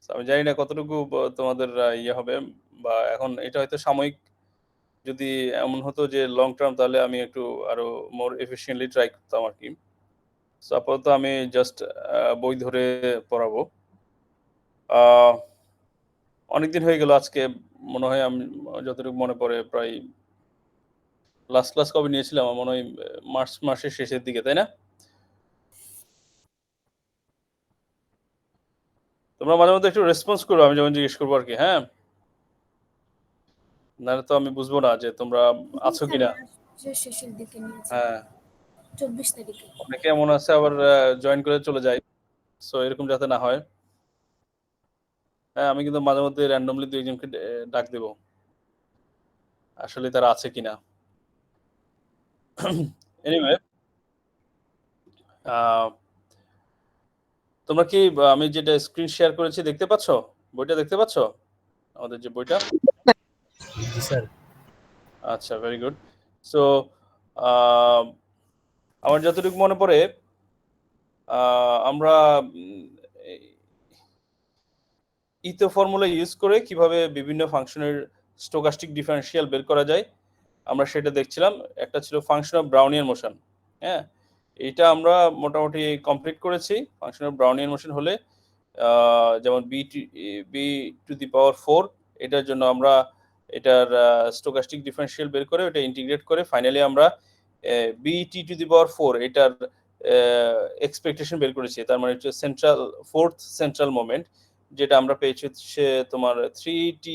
আমি জানি না কতটুকু তোমাদের ইয়ে হবে, বা এখন এটা হয়তো সাময়িক। যদি এমন হতো যে লং টার্ম, তাহলে আমি একটু আরো মোর এফিশিয়েন্টলি ট্রাই করতাম আর কি। সো আপাতত আমি জাস্ট বই ধরে পড়াবো। অনেকদিন হয়ে গেল, আজকে মনে হয় আমি যতটুকু মনে পড়ে প্রায় লাস্ট ক্লাস কবে নিয়েছিলাম, আমার মনে হয় মার্চ মাসের শেষের দিকে, তাই না? তোমরা মাঝে মধ্যে একটু রেসপন্স করো আমি যখন জিজ্ঞেস করবো আর কি, হ্যাঁ? নাহলে তো আমি বুঝবো না যে তোমরা আছো কিনা। শেষের দিকে নিয়েছি, হ্যাঁ, 24 তারিখে। অনেকে এমন আছে আবার জয়েন করে চলে যায়, সো এরকম যাতে না হয়। হ্যাঁ, আমি কিন্তু মাঝে মধ্যে র্যান্ডমলি দুই একজনকে ডাক দেবো, আসলে তারা আছে কিনা। এনিওয়ে, তোমরা কি আমি যেটা স্ক্রিন শেয়ার করেছি দেখতে পাচ্ছ? বইটা দেখতে পাচ্ছ, আমাদের যে বইটা? জি স্যার। আচ্ছা, ভেরি গুড। সো আমার যতটুকু মনে পড়ে, আমরা ইথো ফর্মুলা ইউজ করে কিভাবে বিভিন্ন ফাংশনের স্টোকাস্টিক ডিফারেন্সিয়াল বের করা যায় আমরা সেটা দেখছিলাম। একটা ছিল ফাংশন অফ ব্রাউনিয়ান মোশন। হ্যাঁ, এটা আমরা মোটামুটি কমপ্লিট করেছি। ফাংশন অফ ব্রাউনিয়ান মোশন হলে যেমন বি টু দি পাওয়ার 4, এটার জন্য আমরা এটার স্টোকাস্টিক ডিফারেন্সিয়াল বের করে ওটা ইন্টিগ্রেট করে ফাইনালি আমরা বি টি টু দি পাওয়ার 4 এটার এক্সপেকটেশন বের করেছি। তার মানে হচ্ছে ফোর্থ সেন্ট্রাল মোমেন্ট, যেটা আমরা পেয়েছি হচ্ছে তোমার 3t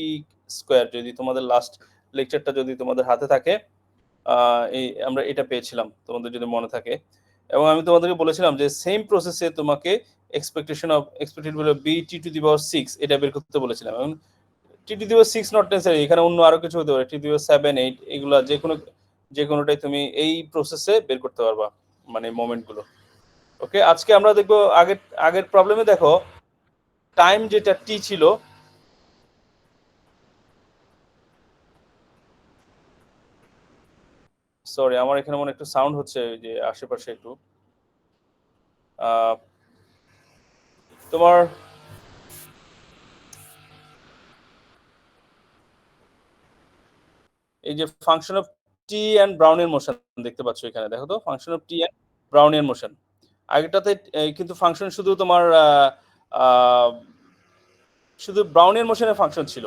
স্কোয়ার। যদি তোমাদের লাস্ট লেকচারটা যদি তোমাদের হাতে থাকে, এই আমরা এটা পেয়েছিলাম তোমাদের যদি মনে থাকে। এবং আমি তোমাদেরকে বলেছিলাম যে সেম প্রসেসে তোমাকে expected value B T to the power 6 এটা বের করতে বলেছিলাম। এবং T to the power 6 not necessary, এখানে অন্য আরো কিছু হতে পারে, টি টু দি পাওয়ার 7 8 এগুলা যে কোনোটাই তুমি এই প্রসেসে বের করতে পারবা, মানে মোমেন্টগুলো। ওকে, আজকে আমরা দেখবো আগের প্রবলেমে দেখো টাইম যেটা টি ছিল, সরি আমার এখানে মনে একটু সাউন্ড হচ্ছে যে আশেপাশে একটু। তোমার এই যে function of T and Brownian motion দেখতে পাচ্ছ এখানে, দেখো তো function of T and Brownian motion. আগেটাতে কিন্তু ফাংশন শুধু তোমার শুধু ব্রাউনিয়ান মোশনের ফাংশন ছিল।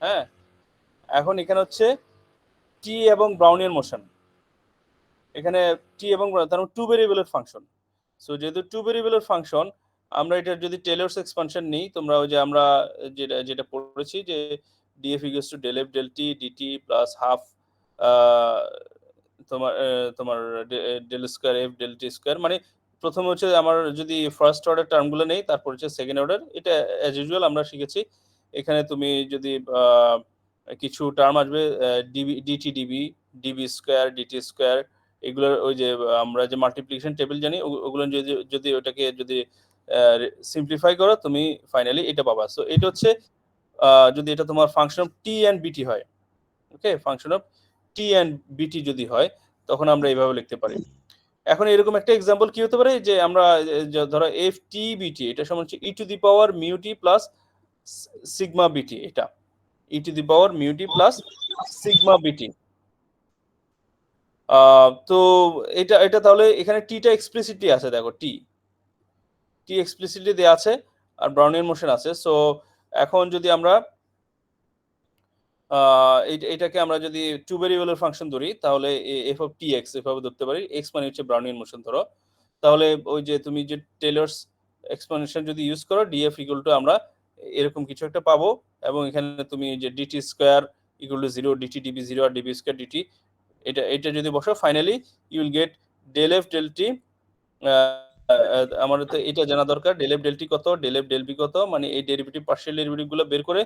হ্যাঁ, এখন এখানে হচ্ছে টি এবং ব্রাউনিয়ান মোশন। এখানে টি এবং তার টু ভেরিয়েবলের ফাংশন। সো যেহেতু টু ভেরিয়েবলের ফাংশন, আমরা এটা যদি টেলরস এক্সপানশন নিই, তোমরা ওই যে আমরা যেটা পড়েছি যে DF equals to del F del T DT plus half তোমার তোমার del square F del T square. মানে প্রথমে হচ্ছে আমার যদি ফার্স্ট অর্ডার টার্মগুলো নেই, তারপর হচ্ছে সেকেন্ড অর্ডার। এটা অ্যাজ ইউজুয়াল আমরা শিখেছি। এখানে তুমি যদি কিছু টার্ম আসবে DT DB, DB square, DT square, এগুলোর ওই যে আমরা যে মাল্টিপ্লিকেশন টেবিল জানি, ওগুলো যদি ওটাকে যদি সিম্পলিফাই করো, তুমি ফাইনালি এটা পাবা। সো এটা হচ্ছে যদি এটা তোমার ফাংশন অফ টি অ্যান্ড বিটি হয়, ওকে, ফাংশন অফ টি অ্যান্ড বিটি যদি হয়, তখন আমরা এইভাবে লিখতে পারি। এখন এরকম একটা এক্সাম্পল কি হতে পারে যে আমরা ধরো এফ টি বিটি, এটা সমান হচ্ছে ই to the power mu T plus sigma BT. এটা E to the power mu T plus sigma BT. তো এটা তাহলে এখানে টিটা এক্সপ্লিসিটলি আছে, দেখো টি এক্সপ্লিসিটলি দেওয়া আছে আর ব্রাউনিয়ান মোশন আছে। সো এখন যদি আমরা এটাকে আমরা যদি টু ভেরিয়েবলের ফাংশন ধরি, তাহলে এফ অফ টি এক্স এভাবে ধরতে পারি। এক্স মানে হচ্ছে ব্রাউনিয়ান মোশন ধরো, তাহলে ওই যে তুমি যে টেলরস এক্সপ্লানেশন যদি ইউজ করো, ডিএফ ইকুয়াল টু আমরা এরকম কিছু একটা পাবো। এবং এখানে তুমি যে DT square equal to 0, DT DB 0 আর ডিবি স্কোয়ার ডিটি, এটা যদি বসো, finally you will get del F del T. আমাদের তো এটা জানা দরকার, ডেল এফ ডেল টি কত, ডেল এফ ডেল বি কত, মানে এই ডেরিভেটিভ পার্শিয়াল ডেরিভেটিভ গুলো বের করে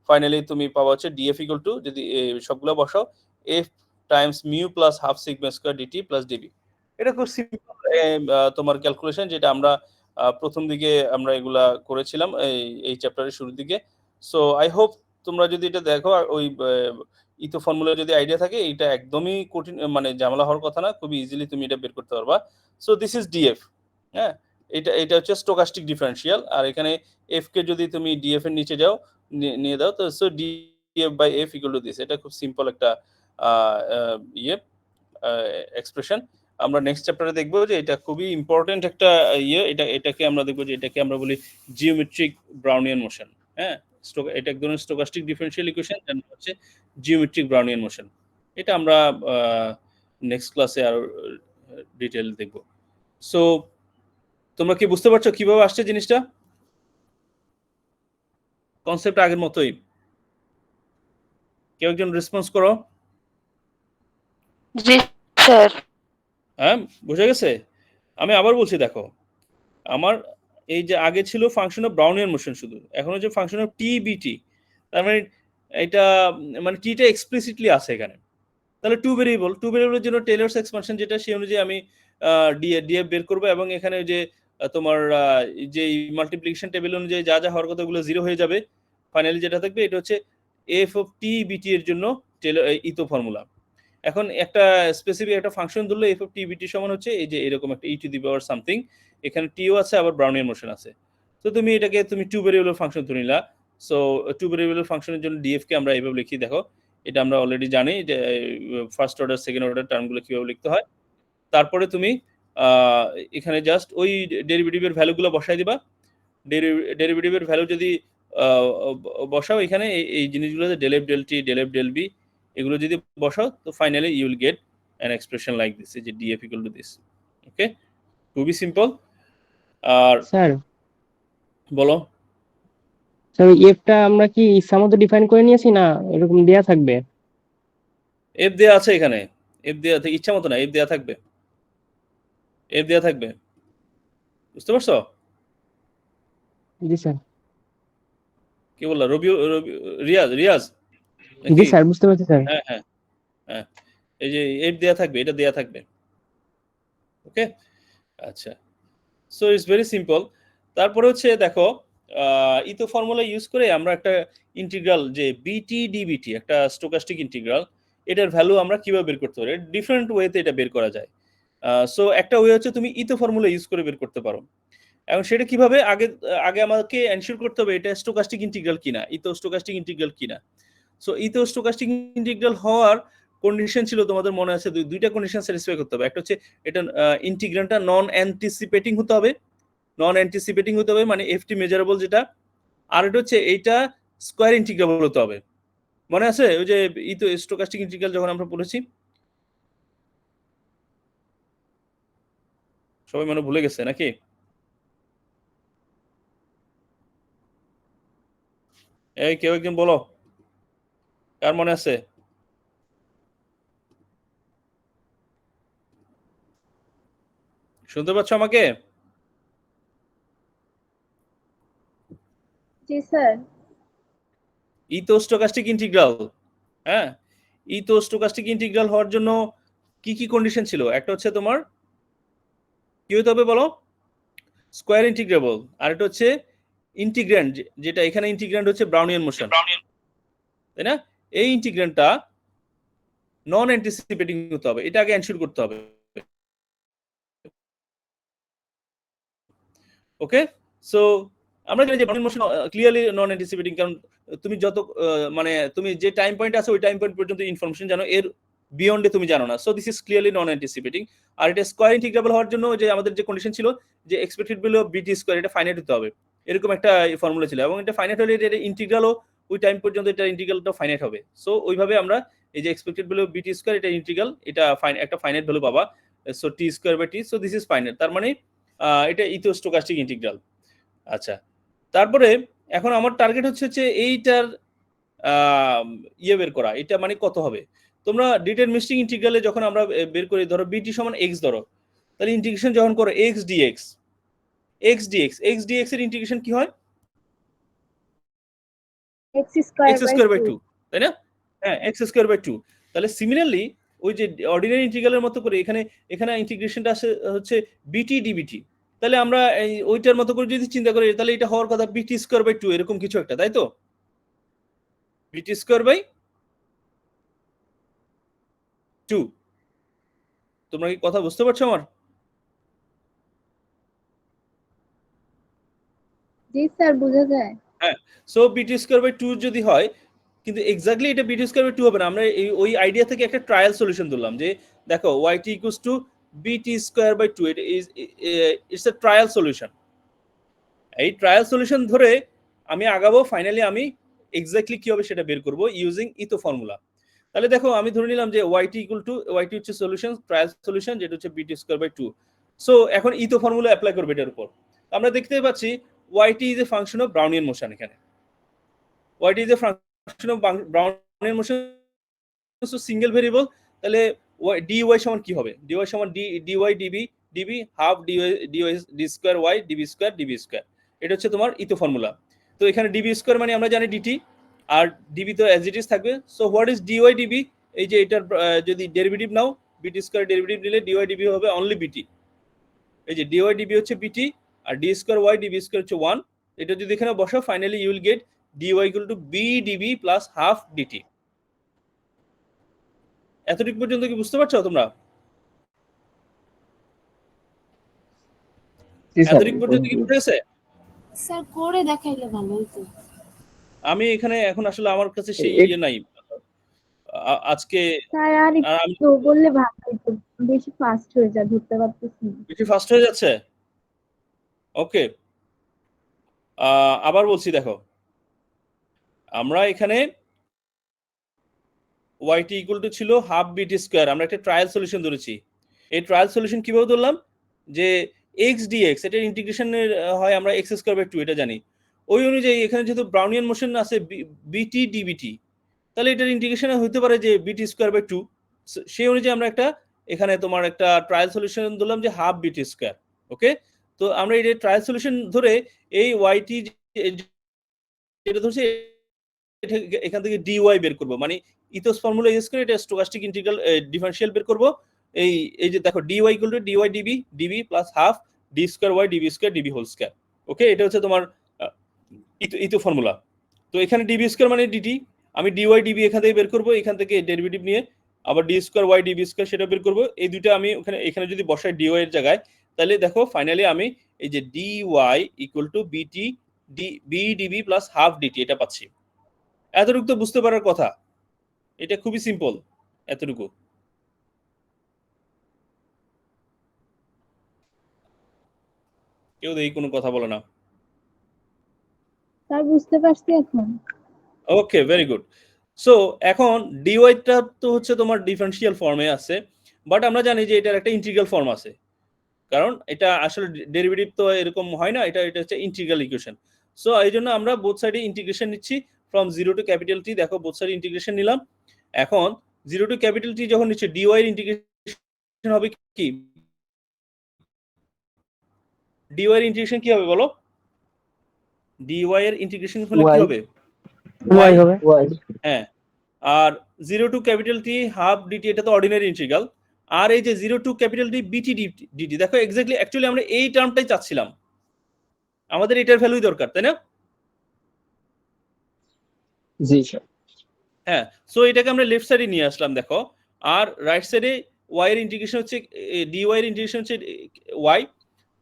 ফাইনালি তুমি পাবা হচ্ছে ডিএফ ইকুয়াল টু, যদি সবগুলো বসাও, F times mu plus half sigma square DT plus DB. এটা খুব সিম্পল তোমার ক্যালকুলেশন, যেটা আমরা প্রথম দিকে আমরা এগুলা করেছিলাম এই চ্যাপ্টারের শুরুর দিকে। সো আই হোপ তোমরা যদি এটা দেখো, ওই ইতো ফর্মুলা যদি আইডিয়া থাকে, এটা একদমই কঠিন মানে ঝামেলা হওয়ার কথা না, খুবই ইজিলি তুমি এটা বের করতে পারবা। So this is DF. হ্যাঁ, এটা হচ্ছে স্টোকাস্টিক ডিফারেন্সিয়াল, আর এখানে এফ কে যদি তুমি ডিএফ এর নিচে যাও নিয়ে দাও, তো so DF by F equal to this. এটা খুব সিম্পল একটা ইয়ে এক্সপ্রেশন। আমরা নেক্সট চ্যাপ্টারে দেখবো যে এটা খুবই ইম্পর্টেন্ট একটা এটাকে আমরা দেখবো যে এটাকে আমরা বলি জিওমেট্রিক ব্রাউনিয়ান মোশন। হ্যাঁ, এটা এক ধরনের স্টোকাস্টিক ডিফারেন্সিয়াল ইকুয়েশন, যার নাম হচ্ছে জিওমেট্রিক ব্রাউনিয়ান মোশন। এটা আমরা নেক্সট ক্লাসে আরো ডিটেইল দেখবো। সো তোমরা কি বুঝতে পারছো কিভাবে আসছে জিনিসটা? কনসেপ্ট আগের মতোই। কেউ একজন রেসপন্স করো। জি স্যার। হ্যাঁ, বুঝে গেছে? আমি আবার বলছি, দেখো আমার এই যে আগে ছিল ফাংশন অফ ব্রাউনিয়ান মোশন শুধু, এখন হচ্ছে ফাংশন অফ টিবিটি। তার মানে এটা মানে টিটা এক্সপ্লিসিটলি আছে এখানে। তাহলে টু ভেরিয়েবলের জন্য টেলরস এক্সপানশন যেটা, সেই অনুযায়ী আমি ডিএফ বের করবো, এবং এখানে যে তোমার যে মাল্টিপ্লিকেশন টেবিল অনুযায়ী যা যা হওয়ার কথা ওগুলো 0 হয়ে যাবে। ফাইনালি যেটা থাকবে এটা হচ্ছে এফ অফ টি বিটি এর জন্য ইতো ফর্মুলা। এখন একটা স্পেসিফিক একটা ফাংশন ধরলে এফ অফ টি বিটি সমান হচ্ছে এই যে এরকম একটা ই টু দি পাওয়ার সামথিং, এখানে টিও আছে আবার ব্রাউনিয়ান মোশন আছে। তো তুমি এটাকে তুমি টু ভেরিয়েবল ফাংশন ধরে নিলা। সো টু ভেরিয়েবল ফাংশনের জন্য ডিএফ কে আমরা এইভাবে লিখি, দেখো এটা আমরা অলরেডি জানি যে ফার্স্ট অর্ডার সেকেন্ড অর্ডার টার্মগুলো কিভাবে লিখতে হয়। তারপরে তুমি এখানে জাস্ট ওই ডেরিভেটিভের ভ্যালুগুলো বসাই দিবা। ডেরিভেটিভের ভ্যালু যদি বসাও এখানে এই জিনিসগুলোতে ডেল এফ ডেল টি ডেল এফ ডেল বি এগুলো যদি বসাও, তো finally you will get an expression like this, যে DF equal to this. Okay, খুবই সিম্পল। আর স্যার বলো। স্যার এফটা আমরা কি ইচ্ছামতো ডিফাইন করে নিয়েছি না এরকম দেয়া থাকবে? এফ দেয়া আছে এখানে, এফ দেয়া থাকে, ইচ্ছা মতো না, এফ দেয়া থাকবে, এফ দেয়া থাকবে, বুঝতে পারছো? জি স্যার। কি বললা রিয়াজ রিয়াজ জি নাকি? স্যার, বুঝতে পারছি স্যার। হ্যাঁ হ্যাঁ হ্যাঁ, এই যে এফ দেয়া থাকবে, এটা দেয়া থাকবে। ওকে, আচ্ছা, সো ইটস ভেরি সিম্পল। তারপরে হচ্ছে দেখো ইতো ফর্মুলা ইউজ করে আমরা একটা ইন্টিগ্রাল যে বিটি ডিবিটি, একটা স্টোকাস্টিক ইন্টিগ্রাল, এটার ভ্যালু আমরা কিভাবে বের করতে পারি, ডিফারেন্ট ওয়েতে এটা বের করা যায়। সো একটা ওয়ে হচ্ছে তুমি ইতো ফর্মুলা ইউজ করে বের করতে পারো। এখন সেটা কিভাবে, আগে আগে আমাকে এনশিওর করতে হবে এটা স্টোকাস্টিক ইন্টিগ্রাল কিনা, ইতো স্টোকাস্টিক ইন্টিগ্রাল কিনা। সো ইতো স্টোকাস্টিক ইন্টিগ্রাল হওয়ার কন্ডিশন ছিল, তোমাদের মনে আছে দুইটা কন্ডিশন স্যাটিসফাই করতে হবে। একটা হচ্ছে এটা ইন্টিগ্রালটা নন অ্যান্টিসিপেটিং হতে হবে, নন অ্যান্টিসিপেটিং হতে হবে মানে এফটি মেজারেবল যেটা। আর এটা হচ্ছে এইটা স্কয়ার ইন্টিগ্রেবল হতে হবে। মনে আছে ওই যে ইতো স্টোকাস্টিক ইন্টিগ্রাল যখন আমরা পড়েছি, সবাই মনে ভুলে গেছে নাকি? এই কেউ একজন বলো, কার মনে আছে? শুনতে পাচ্ছ আমাকে? জি স্যার। ইতো স্টোকাস্টিক ইন্টিগ্রাল, হ্যাঁ, ইতো স্টোকাস্টিক ইন্টিগ্রাল হওয়ার জন্য কি কি কন্ডিশন ছিল? একটা হচ্ছে তোমার কি হতে হবে বলো, স্কয়ার ইন্টিগ্রেবল। আর এটা হচ্ছে ইন্টিগ্র্যান্ড, যেটা এখানে ইন্টিগ্র্যান্ড হচ্ছে ব্রাউনিয়ান মোশন, তাই না? এই ইন্টিগ্র্যান্ডটা নন অ্যান্টিসিপেটিং হতে হবে, এটা আগে এনশিওর করতে হবে। ওকে, সো আমরা জানি যে Brownian motion clearly non anticipating, কারণ তুমি যত মানে তুমি যে টাইম পয়েন্ট আছে ওই টাইম পয়েন্ট পর্যন্ত ইনফরমেশন জানো, এর বিয়ন্ডে তুমি জানো না। So this is clearly non anticipating. আর এটা স্কয়ার ইন্টিগ্রেবল হওয়ার জন্য যে আমাদের যে কন্ডিশন ছিল যে expected value of BT square, এটা ফাইনাইট হতে হবে, এরকম একটা ফর্মুলা ছিল। এবং এটা ফাইনাইট হলে এটা ইন্টিগ্রালও ওই টাইম পর্যন্ত এটা ইন্টিগ্রালটা ফাইনাইট হবে। সো ওইভাবে আমরা এই যে expected value of BT square, এটা ইন্টিগ্রাল, এটা একটা ফাইনাইট ভ্যালু পাবা। So T square by T, so this is finite, তার মানে এটা ইতো স্টোকাস্টিক ইন্টিগ্রাল। আচ্ছা, তারপরে এখন আমার টার্গেট হচ্ছে এইটার ইয়ে বের করা, এটা মানে কত হবে। তোমরা ডিটারমিনিস্টিক ইন্টিগ্রালে যখন আমরা বের করি, ধরো বিটি সমান এক্স ধরো, তাহলে ইন্টিগ্রেশন যখন করো এক্স ডিএক্স, এক্স ডিএক্স এর ইন্টিগ্রেশন কি হয়? X square X by square by 2। 2, তাই না? হ্যাঁ, এক্স স্কয়ার বাই 2। তাহলে সিমিলারলি ওই যে অর্ডিনারি ইন্টিগ্রালের মতো করে এখানে এখানে ইন্টিগ্রেশনটা আসে হচ্ছে বিটি ডিবিটি। তাহলে আমরা এই ওইটার মতো করে যদি চিন্তা করি, তাহলে এটা হওয়ার কথা বিটি স্কয়ার বাই 2 এরকম কিছু একটা, তাই তো? বিটি স্কয়ার বাই 2। তোমরা কি কথা বুঝতে পারছো আমার? জি স্যার বোঝা যায়। হ্যাঁ, সো বিটি স্কোয়ার বাই 2 যদি হয়, কিন্তু এক্স্যাক্টলি এটা বিটি স্কোয়ার বাই 2 হবে না। আমরা ওই আইডিয়া থেকে একটা ট্রায়াল সলিউশন ধরলাম যে দেখো yt ইকুয়ালস টু বিটি স্কোয়ার বাই 2, এটা ইটস এ ট্রায়াল সলিউশন। এই ট্রায়াল সলিউশন ধরে আমি আগাবো, ফাইনালি আমি এক্স্যাক্টলি কি হবে সেটা বের করব ইউজিং ইতো ফর্মুলা। তাহলে দেখো আমি ধরে নিলাম যে yt ইকুয়াল টু yt হচ্ছে সলিউশন, ট্রায়াল সলিউশন, যেটা হচ্ছে বিটি স্কোয়ার বাই 2। সো এখন ইতো ফর্মুলা অ্যাপ্লাই করবে এটার উপর। আমরা দেখতে পাচ্ছি yt is a function of Brownian motion. এখানে yt is a function of Brownian motion, so single variable. তাহলে dy সমান কি হবে? dy সমান dy db half dy d square y db square. এটা হচ্ছে তোমার ইতো ফর্মুলা। তো এখানে db স্কয়ার মানে আমরা জানি dt, আর db তো অ্যাজ ইট ইজ থাকবে। So what is dy db? এই যে এটার যদি ডেরিভেটিভ নাও, bt স্কয়ার ডেরিভেটিভ নিলে dy db হবে অনলি bt। এই যে dy db হচ্ছে bt, আর d square y db square হচ্ছে 1। এটা যদি এখানে বসাও, finally you will get dy equal to b db plus half dt। এতটুকু পর্যন্ত কি বুঝতে পারছো তোমরা? এতটুকু পর্যন্ত কি বুঝে গেছে? স্যার করে দেখাইলে ভালো হতো। আমি এখানে এখন আসলে আমার কাছে সেই ইয়ে নাই আজকে। স্যার আর আমি একটু বললে ভালো হতো, বেশি ফাস্ট হয়ে যায়, ধরতে পারতেছি না। বেশি ফাস্ট হয়ে যাচ্ছে। ওকে, আবার বলছি, দেখো আমরা এখানে yt ইকুয়াল টু ছিল হাফ বিটি স্কয়ার, আমরা একটা ট্রায়াল সলিউশন ধরেছি। এই ট্রায়াল সলিউশন কিভাবে ধরলাম যে x dx, এটার ইন্টিগ্রেশনের হয় আমরা x স্কয়ার বাই 2, এটা জানি। ওই অনুযায়ী এখানে যেহেতু ব্রাউনিয়ান মোশন আছে বিটি ডিবিটি, তাহলে এটার ইন্টিগ্রেশন হতে পারে যে বিটি স্কয়ার বাই 2। সেই অনুযায়ী আমরা একটা এখানে তোমার একটা ট্রায়াল সলিউশন ধরলাম যে হাফ বিটি স্কয়ার। ওকে, তো আমরা এই ট্রায়াল সলিউশন ধরে এই yt যেটা ধরছি এখান থেকে dy বের করব, মানে ইথোস ফর্মুলা ইউজ করে এটা স্টোকাস্টিক ইন্টিগ্রাল ডিফারেনশিয়াল বের করব। এই যে দেখো dy equal to dy db plus half d square y db square db whole square. Okay, এটা হচ্ছে তোমার ইতো ফর্মুলা। তো এখানে db স্কয়ার মানে dt, আমি dy db এখান থেকে বের করব, এখান থেকে ডেরিভেটিভ নিয়ে আবার d square y db square সেটা বের করব। এই দুটো আমি এখানে যদি বসাই dy এর জায়গায়, তাহলে দেখো ফাইনালি আমি এই যে dy equal two bt b db plus half dt এটা পাচ্ছি। এতটুকু তো বুঝতে পারার কথা, এটা খুবই সিম্পল এতটুকু। কেউ দেখি কোনো কথা বলে না। স্যার বুঝতে পারছি এখন। ওকে, ভেরি গুড। সো এখন ডিওয়াইটা তো হচ্ছে তোমার ডিফারেনশিয়াল ফর্মে আছে, বাট আমরা জানি যে এটার একটা ইন্টিগ্রাল ফর্ম আছে, কারণ এটা আসলে ডেরিভেটিভ তো এরকম হয় না, এটা হচ্ছে ইন্টিগ্রাল ইকুয়েশন। সো এই জন্য আমরা বোথ সাইডে ইন্টিগ্রেশন নিচ্ছি ফ্রম 0 টু ক্যাপিটাল টি। দেখো বোথ সাইডে ইন্টিগ্রেশন নিলাম। এখন 0 টু ক্যাপিটাল টি যখন নিচ্ছে, ডিওয়াই এর ইন্টিগ্রেশন হবে কি? ডিওয়াই এর ইন্টিগ্রেশন কি হবে বলো? ডিওয়াই এর ইন্টিগ্রেশন হলে কি হবে? y হবে। হ্যাঁ, আর 0 to capital T half DT, এটা তো অর্ডিনারি ইন্টিগ্রাল। আর এই যে 0 টু ক্যাপিটাল টি বিটি ডিটি, দেখো এক্স্যাক্টলি অ্যাকচুয়ালি আমরা এই টার্মটাই চাচ্ছিলাম, আমাদের এটার ভ্যালুই দরকার, তাই না? জি স্যার। হ্যাঁ, সো এটাকে আমরা লেফট সাইডে নিয়ে আসলাম দেখো। আর রাইট সাইডে y এর ইন্টিগ্রেশন হচ্ছে dy এর ইন্টিগ্রেশন হচ্ছে y।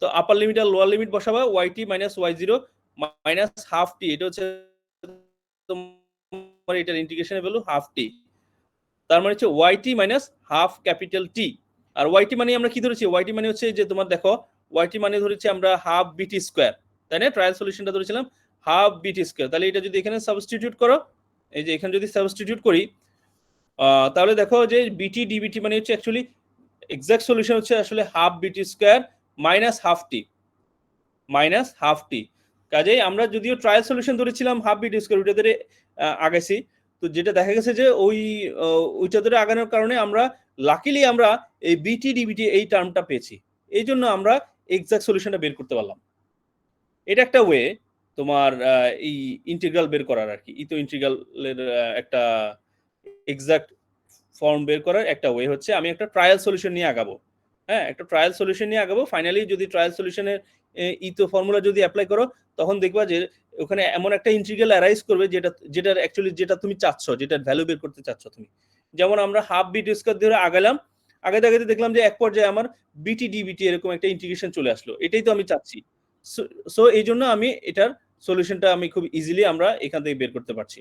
তো আপার লিমিট আর লোয়ার লিমিট বসাবা, yt minus y0 minus half T, এটা হচ্ছে তোমার এটার ইন্টিগ্রেশনের ভ্যালু হাফ টি। তার মানে হচ্ছে yt minus half capital T. আর yt মানে আমরা কি ধরেছি? yt মানে হচ্ছে যে তোমার দেখো yt মানে ধরেছি আমরা হাফ বিটি স্কয়ার, তাই না? ট্রায়াল সলিউশনটা ধরেছিলাম হাফ বিটি স্কয়ার। তাহলে এটা যদি এখানে সাবস্টিটিউট করো, এই যে এখানে যদি সাবস্টিটিউট করি, তাহলে দেখো যে বিটি ডিবিটি মানে হচ্ছে অ্যাকচুয়ালি এক্সাক্ট সলিউশন হচ্ছে আসলে half BT square minus half টি। কাজেই আমরা যদিও ট্রায়াল সলিউশন ধরেছিলাম হাফ বিটি স্কয়ার, ওইটা ধরে আগাইছি। তো যেটা দেখা গেছে যে ওইটা ধরে আগানোর কারণে আমরা লাকিলি আমরা এই বিটি ডিবিটি এই টার্মটা পেয়েছি, এই জন্য আমরা এক্সাক্ট সলিউশনটা বের করতে পারলাম। এটা একটা ওয়ে তোমার এই ইন্টিগ্রাল বের করার আর কি, ইতো ইন্টিগ্রালের একটা এক্সাক্ট ফর্ম বের করার একটা ওয়ে হচ্ছে আমি একটা ট্রায়াল সলিউশন নিয়ে আগাবো। হ্যাঁ, একটা ট্রায়াল সলিউশন নিয়ে আগাবো। ফাইনালি যদি ট্রায়াল সলিউশনের ইতো ফর্মুলা যদি অ্যাপ্লাই করো, তখন দেখবা যে ওখানে এমন একটা ইন্টিগ্রাল অ্যারাইজ করবে যেটার অ্যাকচুয়ালি যেটা তুমি চাচ্ছ, যেটার ভ্যালু বের করতে চাচ্ছ তুমি। যেমন আমরা হাফ বিটি স্কয়ার ধরে আগালাম, আগাতে দেখলাম যে এক পর্যায়ে আমার বিটি ডিবিটি এরকম একটা ইন্টিগ্রেশন চলে আসলো, এটাই তো আমি চাচ্ছি। সো এই জন্য আমি এটার সলিউশনটা আমি খুব ইজিলি আমরা এখান থেকে বের করতে পারছি।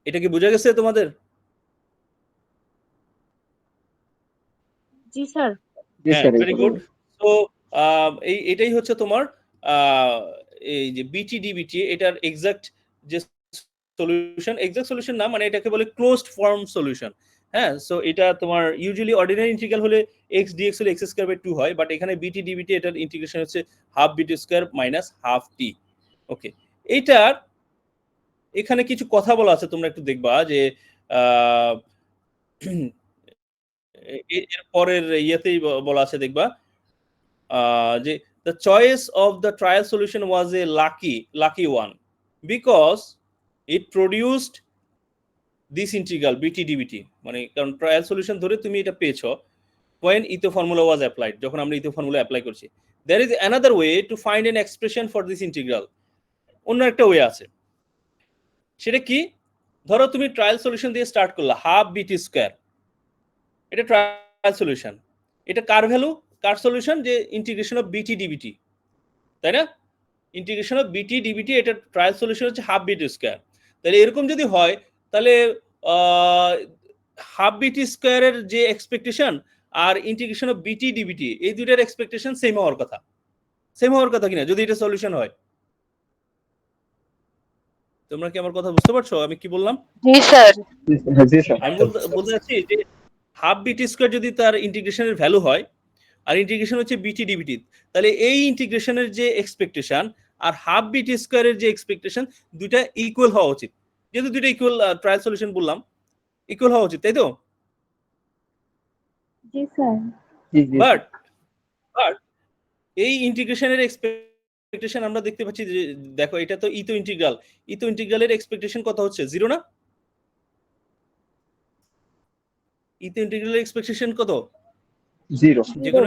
এটা কি বোঝা গেছে তোমাদের? জি স্যার। হ্যাঁ, ভেরি গুড। তো এটাই হচ্ছে তোমার এই যে বিটি এটার এক্সাক্ট যে সলিউশন না, মানে এটাকে বলে ক্লোজড ফর্ম সলিউশন। হ্যাঁ, সো এটা তোমার ইউজুয়ালি অর্ডিনারি ইন্টিগ্রাল হলে x dx হলে x স্কয়ার বাই 2 হয়, বাট এখানে বিটি এটার ইন্টিগ্রেশন হচ্ছে half BT square minus half টি। ওকে, এইটার এখানে কিছু কথা বলা আছে, তোমরা একটু দেখবা যে এর পরের ইয়েতেই বলা আছে, দেখবা যে the choice of the trial solution was a lucky one because it produced this integral bt dbt, মানে কারণ ট্রায়াল সলিউশন ধরে তুমি এটা পেয়েছো when ইথো ফর্মুলা was applied, যখন আমরা ইথো ফর্মুলা অ্যাপ্লাই করছি। there is another way to find an expression for this integral, অন্য একটা ওয়ে আছে। সেটা কি? ধরো তুমি ট্রায়াল সলিউশন দিয়ে স্টার্ট করলা হাফ বিটি স্কয়ার, এটা ট্রায়াল সলিউশন। এটা কার ভ্যালু, কার সলিউশন? যে ইন্টিগ্রেশন অফ বিটি ডিবিটি, তাই না? ইন্টিগ্রেশন অফ বিটি ডিবিটি, এটা ট্রায়াল সলিউশন হচ্ছে হাফ বিটি স্কয়ার। তাহলে এরকম যদি হয়, তাহলে হাফ বিটি স্কয়ারের যে এক্সপেকটেশন আর ইন্টিগ্রেশন অফ বিটি ডিবিটি, এই দুইটার এক্সপেকটেশন সেম হওয়ার কথা। সেম হওয়ার কথা কিনা, যদি এটা সলিউশন হয়। তোমরা কি আমার কথা বুঝতে পারছো আমি কি বললাম? জি স্যার। আমি বলতে চাচ্ছি যে হাফ বিটি স্কয়ার যদি তার ইন্টিগ্রেশনের ভ্যালু হয়, আর ইন্টিগ্রেশন হচ্ছে বিটি ডিবিটি, তাহলে এই ইন্টিগ্রেশনের যে এক্সপেকটেশন আর হাফ বিটি স্কয়ারের যে এক্সপেকটেশন, দুইটা ইকুয়াল হওয়া উচিত। যেহেতু দুইটা ইকুয়াল, ট্রায়াল সলিউশন বললাম, ইকুয়াল হওয়া উচিত, তাই তো? জি স্যার। বাট এই ইন্টিগ্রেশনের এক্সপেকটেশন আমরা দেখতে পাচ্ছি যে, দেখো এটা তো ইতো ইন্টিগ্রালের এক্সপেকটেশন কত হচ্ছে? 0 না? ইতো ইন্টিগ্রালের এক্সপেকটেশন কত? 0 যেকোনো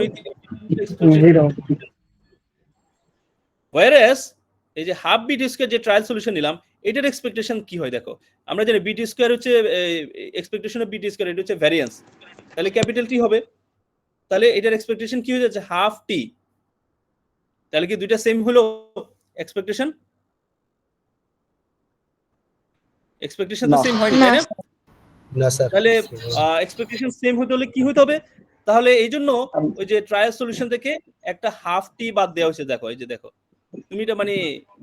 whereas এই যে হাফ বিটি স্কয়ার যে ট্রায়াল সলিউশন নিলাম, এটার এক্সপেকটেশন কি হয় দেখো। আমরা জানি বিটি স্কয়ার হচ্ছে এক্সপেকটেশন অফ বিটি স্কয়ার, এটা হচ্ছে ভ্যারিয়েন্স, তাহলে ক্যাপিটাল টি হবে। তাহলে এটার এক্সপেকটেশন কি হয়ে যাচ্ছে? হাফ টি। তাহলে কি দুইটা সেম হলো এক্সপেকটেশন? এক্সপেকটেশন তো সেম হয়নি, তাই না? না স্যার। তাহলে এক্সপেকটেশন সেম হতে হলে কি হতে হবে? তাহলে এই জন্য ওই যে ট্রায়াল সলিউশন থেকে একটা হাফ টি বাদ দেওয়া হয়েছে। দেখো এই যে দেখো, তুমি এটা মানে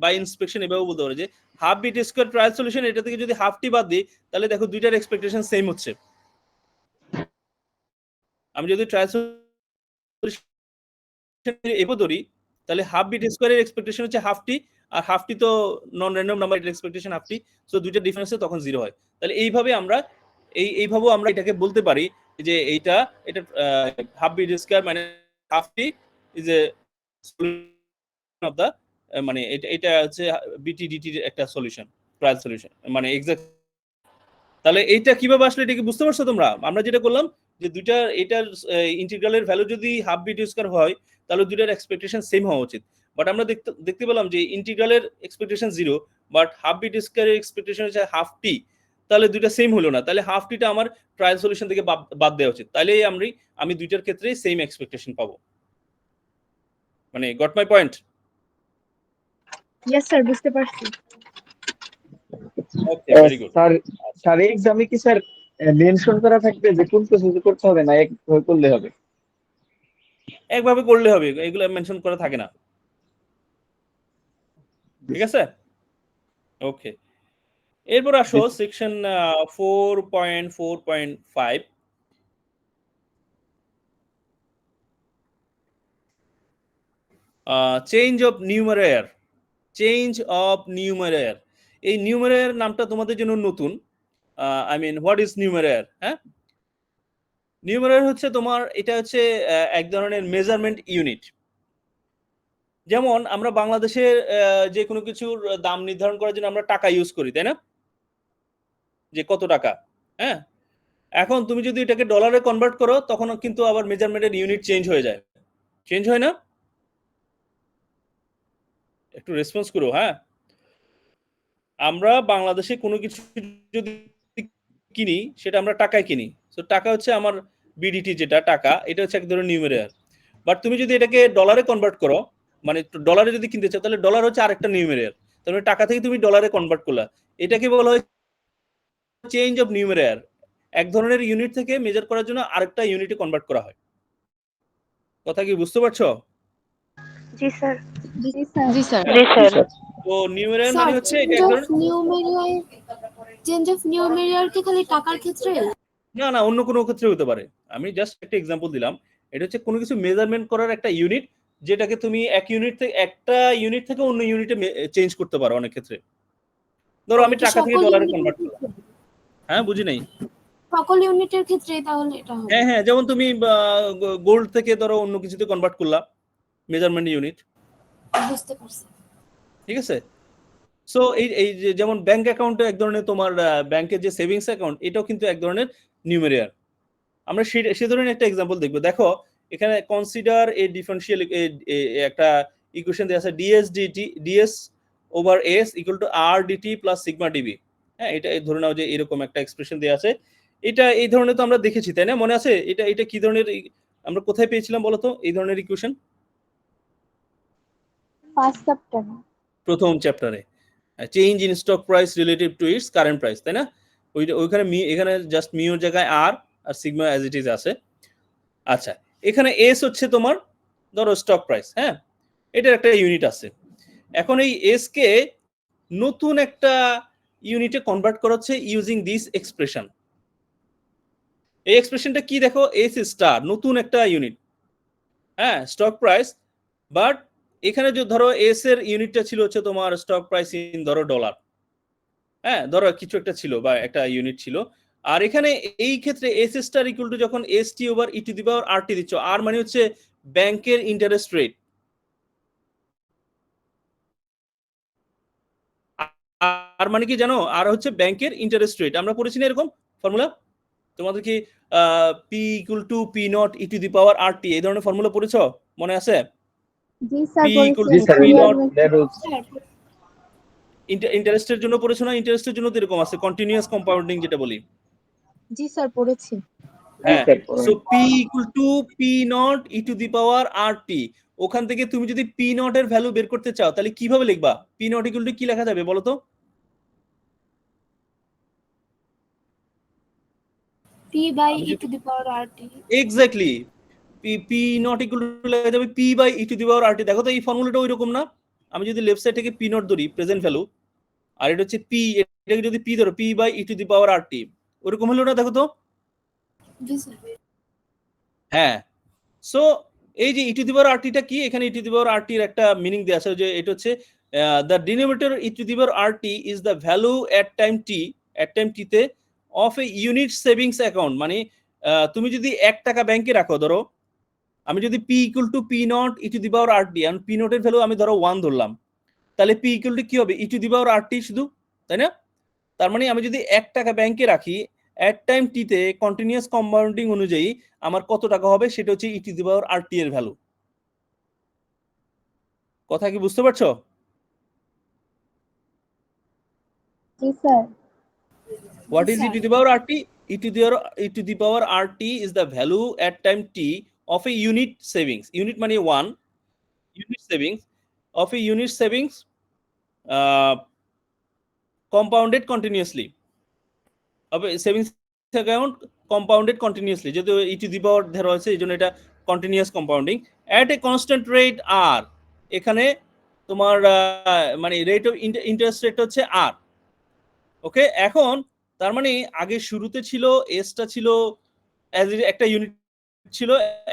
বাই ইন্সপেকশন এভাবে বলতে পারো যে half BT square trial solution, এটা থেকে যদি হাফ টি বাদ দিই, তাহলে দেখো দুইটার এক্সপেকটেশন সেম হচ্ছে। আমি যদি ট্রায়াল সলিউশন এভাবে ধরি, তাহলে হাফ বিটি স্কয়ারের এক্সপেকটেশন হচ্ছে হাফ টি, আর হাফ টি তো নন র্যান্ডম নাম্বার, এর এক্সপেকটেশন হাফ টি, সো দুইটা ডিফারেন্স তখন 0 হয়। তাহলে এইভাবে আমরা এইভাবেও আমরা এটাকে বলতে পারি যে এটা হাফ বিটি স্কয়ার মানে half T is a solution of the, মানে এটা হচ্ছে বিটি ডিটির একটা সলিউশন, ট্রায়াল সলিউশন, মানে এক্সাক্ট। তাহলে এইটা কিভাবে আসলে, এটা কি বুঝতে পারছো তোমরা? আমরা যেটা করলাম যে দুইটা, এটার ইন্টিগ্রালের ভ্যালু যদি হাফ বিটি স্কয়ার হয়, তাহলে দুইটার এক্সপেকটেশন সেম হওয়া উচিত। বাট আমরা দেখতে পেলাম যে ইন্টিগ্রালের এক্সপেকটেশন 0, বাট হাফ বিটি স্কয়ারের এক্সপেকটেশন হচ্ছে হাফ টি। তাহলে দুইটা সেম হলো না, তাহলে হাফ টিটা আমার ট্রায়াল সলিউশন থেকে বাদ দেওয়া উচিত। তাহলে আমি দুইটার ক্ষেত্রে সেম এক্সপেকটেশন পাবো। মানে goat my point? Yes sir, বুঝতে পারছি। ওকে, ভেরি গুড। স্যার এক্সামে কি স্যার মেনশন করা থাকবে যে কোন প্রসেস করতে হবে, না এক করলে হবে? একভাবে করলে হবে, এগুলো মেনশন করা থাকে না। ঠিক আছে, ওকে। এরপর আসো সেকশন 4.4.5। Change of numerator. এই নিউমারেটর নামটা তোমাদের জন্য নতুন। I mean what is numerator? হ্যাঁ, নিউমারেটর হচ্ছে তোমার, এটা হচ্ছে এক ধরনের মেজারমেন্ট ইউনিট। যেমন আমরা বাংলাদেশের যে কোনো কিছুর দাম নির্ধারণ করার জন্য আমরা টাকা ইউজ করি, তাই না? যে কত টাকা। হ্যাঁ, এখন তুমি যদি এটাকে ডলারে কনভার্ট করো, তখন কিন্তু আবার মেজারমেন্টের ইউনিট চেঞ্জ হয়ে যায়। চেঞ্জ হয় না? একটু রেসপন্স করো। হ্যাঁ, আমরা বাংলাদেশে কোনো কিছু যদি কিনি, সেটা আমরা টাকায় কিনি। তো টাকা হচ্ছে আমার বিডিটি, যেটা টাকা, এটা হচ্ছে এক ধরনের নিউমারেটর। বাট তুমি যদি এটাকে ডলারে কনভার্ট করো, মানে ডলারে যদি কিনতে চাও তাহলে ডলার হচ্ছে আরেকটা নিউমেরিয়ার, তাহলে টাকা থেকে তুমি ডলারে কনভার্ট করলা, এটাকে বলা হয় চেঞ্জ অফ নিউমেরিয়ার। এক ধরনের ইউনিট থেকে মেজার করার জন্য আরেকটা ইউনিটে কনভার্ট করা হয়। কথা কি বুঝতে পারছো? জি স্যার। জি স্যার। জি স্যার। তো নিউমেরিয়ার স্যার মানে হচ্ছে এটা চেঞ্জ এক অফ ধরনের, নিউমেরিয়ার, চেঞ্জ অফ নিউমেরিয়ার কি খালি টাকার ক্ষেত্রে? না না অন্য কোনো ক্ষেত্রে হতে পারে, আমি জাস্ট একটা এক্সাম্পল দিলাম। এটা হচ্ছে কোনো কিছু মেজারমেন্ট করার একটা ইউনিট, যেটাকে তুমি এক ইউনিট থেকে একটা ইউনিট থেকে অন্য ইউনিটে চেঞ্জ করতে পারো অনেক ক্ষেত্রে। ধরো আমি টাকা থেকে সকল ডলারে ইউনিটের কনভার্ট করলাম। ক্ষেত্রে? হ্যাঁ বুঝি নাই। সকল ইউনিটের ক্ষেত্রে তাহলে এটা হবে? হ্যাঁ হ্যাঁ, যেমন তুমি গোল্ড থেকে ধরো অন্য কিছুতে কনভার্ট করলা মেজারমেন্ট ইউনিট, বুঝতে পারছি। ঠিক আছে? সো এই যেমন ব্যাংক অ্যাকাউন্টে এক ধরনের তোমার ব্যাংকের যে সেভিংস অ্যাকাউন্ট, এটাও কিন্তু এক ধরনের নিউমেরিয়ার। আমরা সে ধরনের একটা এক্সাম্পল দেখবো। দেখো এখানে কনসিডার এ ডিফারেনশিয়াল একটা ইকুয়েশন দেওয়া আছে, DS over S equal to R DT plus sigma DB. হ্যাঁ, এটা ধরে নাও যে এরকম একটা এক্সপ্রেশন দেওয়া আছে। এটা এই ধরনের তো আমরা দেখেছি, তাই না? মনে আছে এটা এটা কি ধরনের, আমরা কোথায় পেয়েছিলাম বলতো এই ধরনের ইকুয়েশন? First chapter. প্রথম চ্যাপ্টারে, change in stock price relative to its current price, তাই না? ওইখানে এখানে জাস্ট মিউর জায়গায় আর সিগমা অ্যাজ ইট ইজ আছে। আচ্ছা, এখানে এস হচ্ছে তোমার ধরো স্টক প্রাইস, হ্যাঁ, এটার একটা ইউনিট আছে। এখন এই এস কে নতুন একটা ইউনিটে কনভার্ট করা হচ্ছে ইউজিং দিস এক্সপ্রেশন। এই এক্সপ্রেশনটা কি দেখো, এস স্টার নতুন একটা ইউনিট, হ্যাঁ, স্টক প্রাইস। বাট এখানে যে ধরো এস এর ইউনিটটা ছিল হচ্ছে তোমার স্টক প্রাইস ইন ধরো ডলার, হ্যাঁ, ধরো কিছু একটা ছিল বা একটা ইউনিট ছিল। আর এখানে এই ক্ষেত্রে এস স্টার ইকুয়াল টু যখন S T over E to the power R T দিচ্ছ, আর মানে হচ্ছে ব্যাংকের ইন্টারেস্ট রেট, আর মানে কি জানো, আর হচ্ছে ব্যাংকের ইন্টারেস্ট রেট। আমরা পড়েছি না এরকম ফর্মুলা? তোমাদের কি P equal to P not E to the power R T এই ধরনের ফর্মুলা পড়েছো, মনে আছে? জি স্যার পি ইকুয়াল জি to sir, P not, sir ইন্টারেস্টের জন্য পড়েছো না? ইন্টারেস্টের জন্য তো এরকম আছে, কন্টিনিউয়াস কম্পাউন্ডিং যেটা বলি। জি স্যার পড়েছি। হ্যাঁ, sir so P equal to P not E to the power R T. ওখান থেকে তুমি যদি পি নট এর ভ্যালু বের করতে চাও তাহলে কিভাবে লিখবা? পি নট ইকুয়াল টু কি লেখা যাবে বলো তো? P by E to the power R T. Exactly, P not equal to লেখা যাবে P by E to the power R T. দেখো তো এই ফর্মুলাটা ওইরকম না? আমি যদি লেফট সাইড থেকে পি নট ধরি প্রেজেন্ট ভ্যালু, আর এটা হচ্ছে পি, এটাকে যদি পি ধরো P by E to the power R T, ওরকম হলো না? দেখো তো। জি স্যার। হ্যাঁ, সো এই যে ই টু দি পাওয়ার আর টিটা কি, এখানে ই টু দি পাওয়ার আর টির একটা মিনিং দেয়া আছে যে এটা হচ্ছে the denominator E to the power R T is the value at time T তে of a unit savings account. মানে তুমি যদি 1 টাকা ব্যাংকে রাখো, ধরো আমি যদি P equal to P not E to the power R T, আর পি নটের ভ্যালু আমি ধরো 1 ধরলাম, তাহলে পি ইকুয়াল টু কি হবে? ই টু দি পাওয়ার আর টি শুধু, তাই না? তার মানে আমি যদি 1 টাকা ব্যাংকে রাখি এট টাইম টি তে কন্টিনিউয়াস কম্পাউন্ডিং অনুযায়ী আমার কত টাকা হবে সেটা হচ্ছে ই টু দি পাওয়ার আর টি এর ভ্যালু। কথা কি বুঝতে পারছো? জি sir. What is e to the power rt? E to the power rt is the value at time t of a unit savings. Unit money 1, unit savings of a unit savings compounded continuously. Of a savings account compounded continuously. যেহেতু e to the power ধরা হয়েছে এই জন্য এটা continuous compounding at a constant rate r. এখানে তোমার মানে rate of interest rate হচ্ছে r। ওকে, এখন তার মানে আগে শুরুতে ছিল এসটা ছিল অ্যাজ একটা ইউনিট ছিল,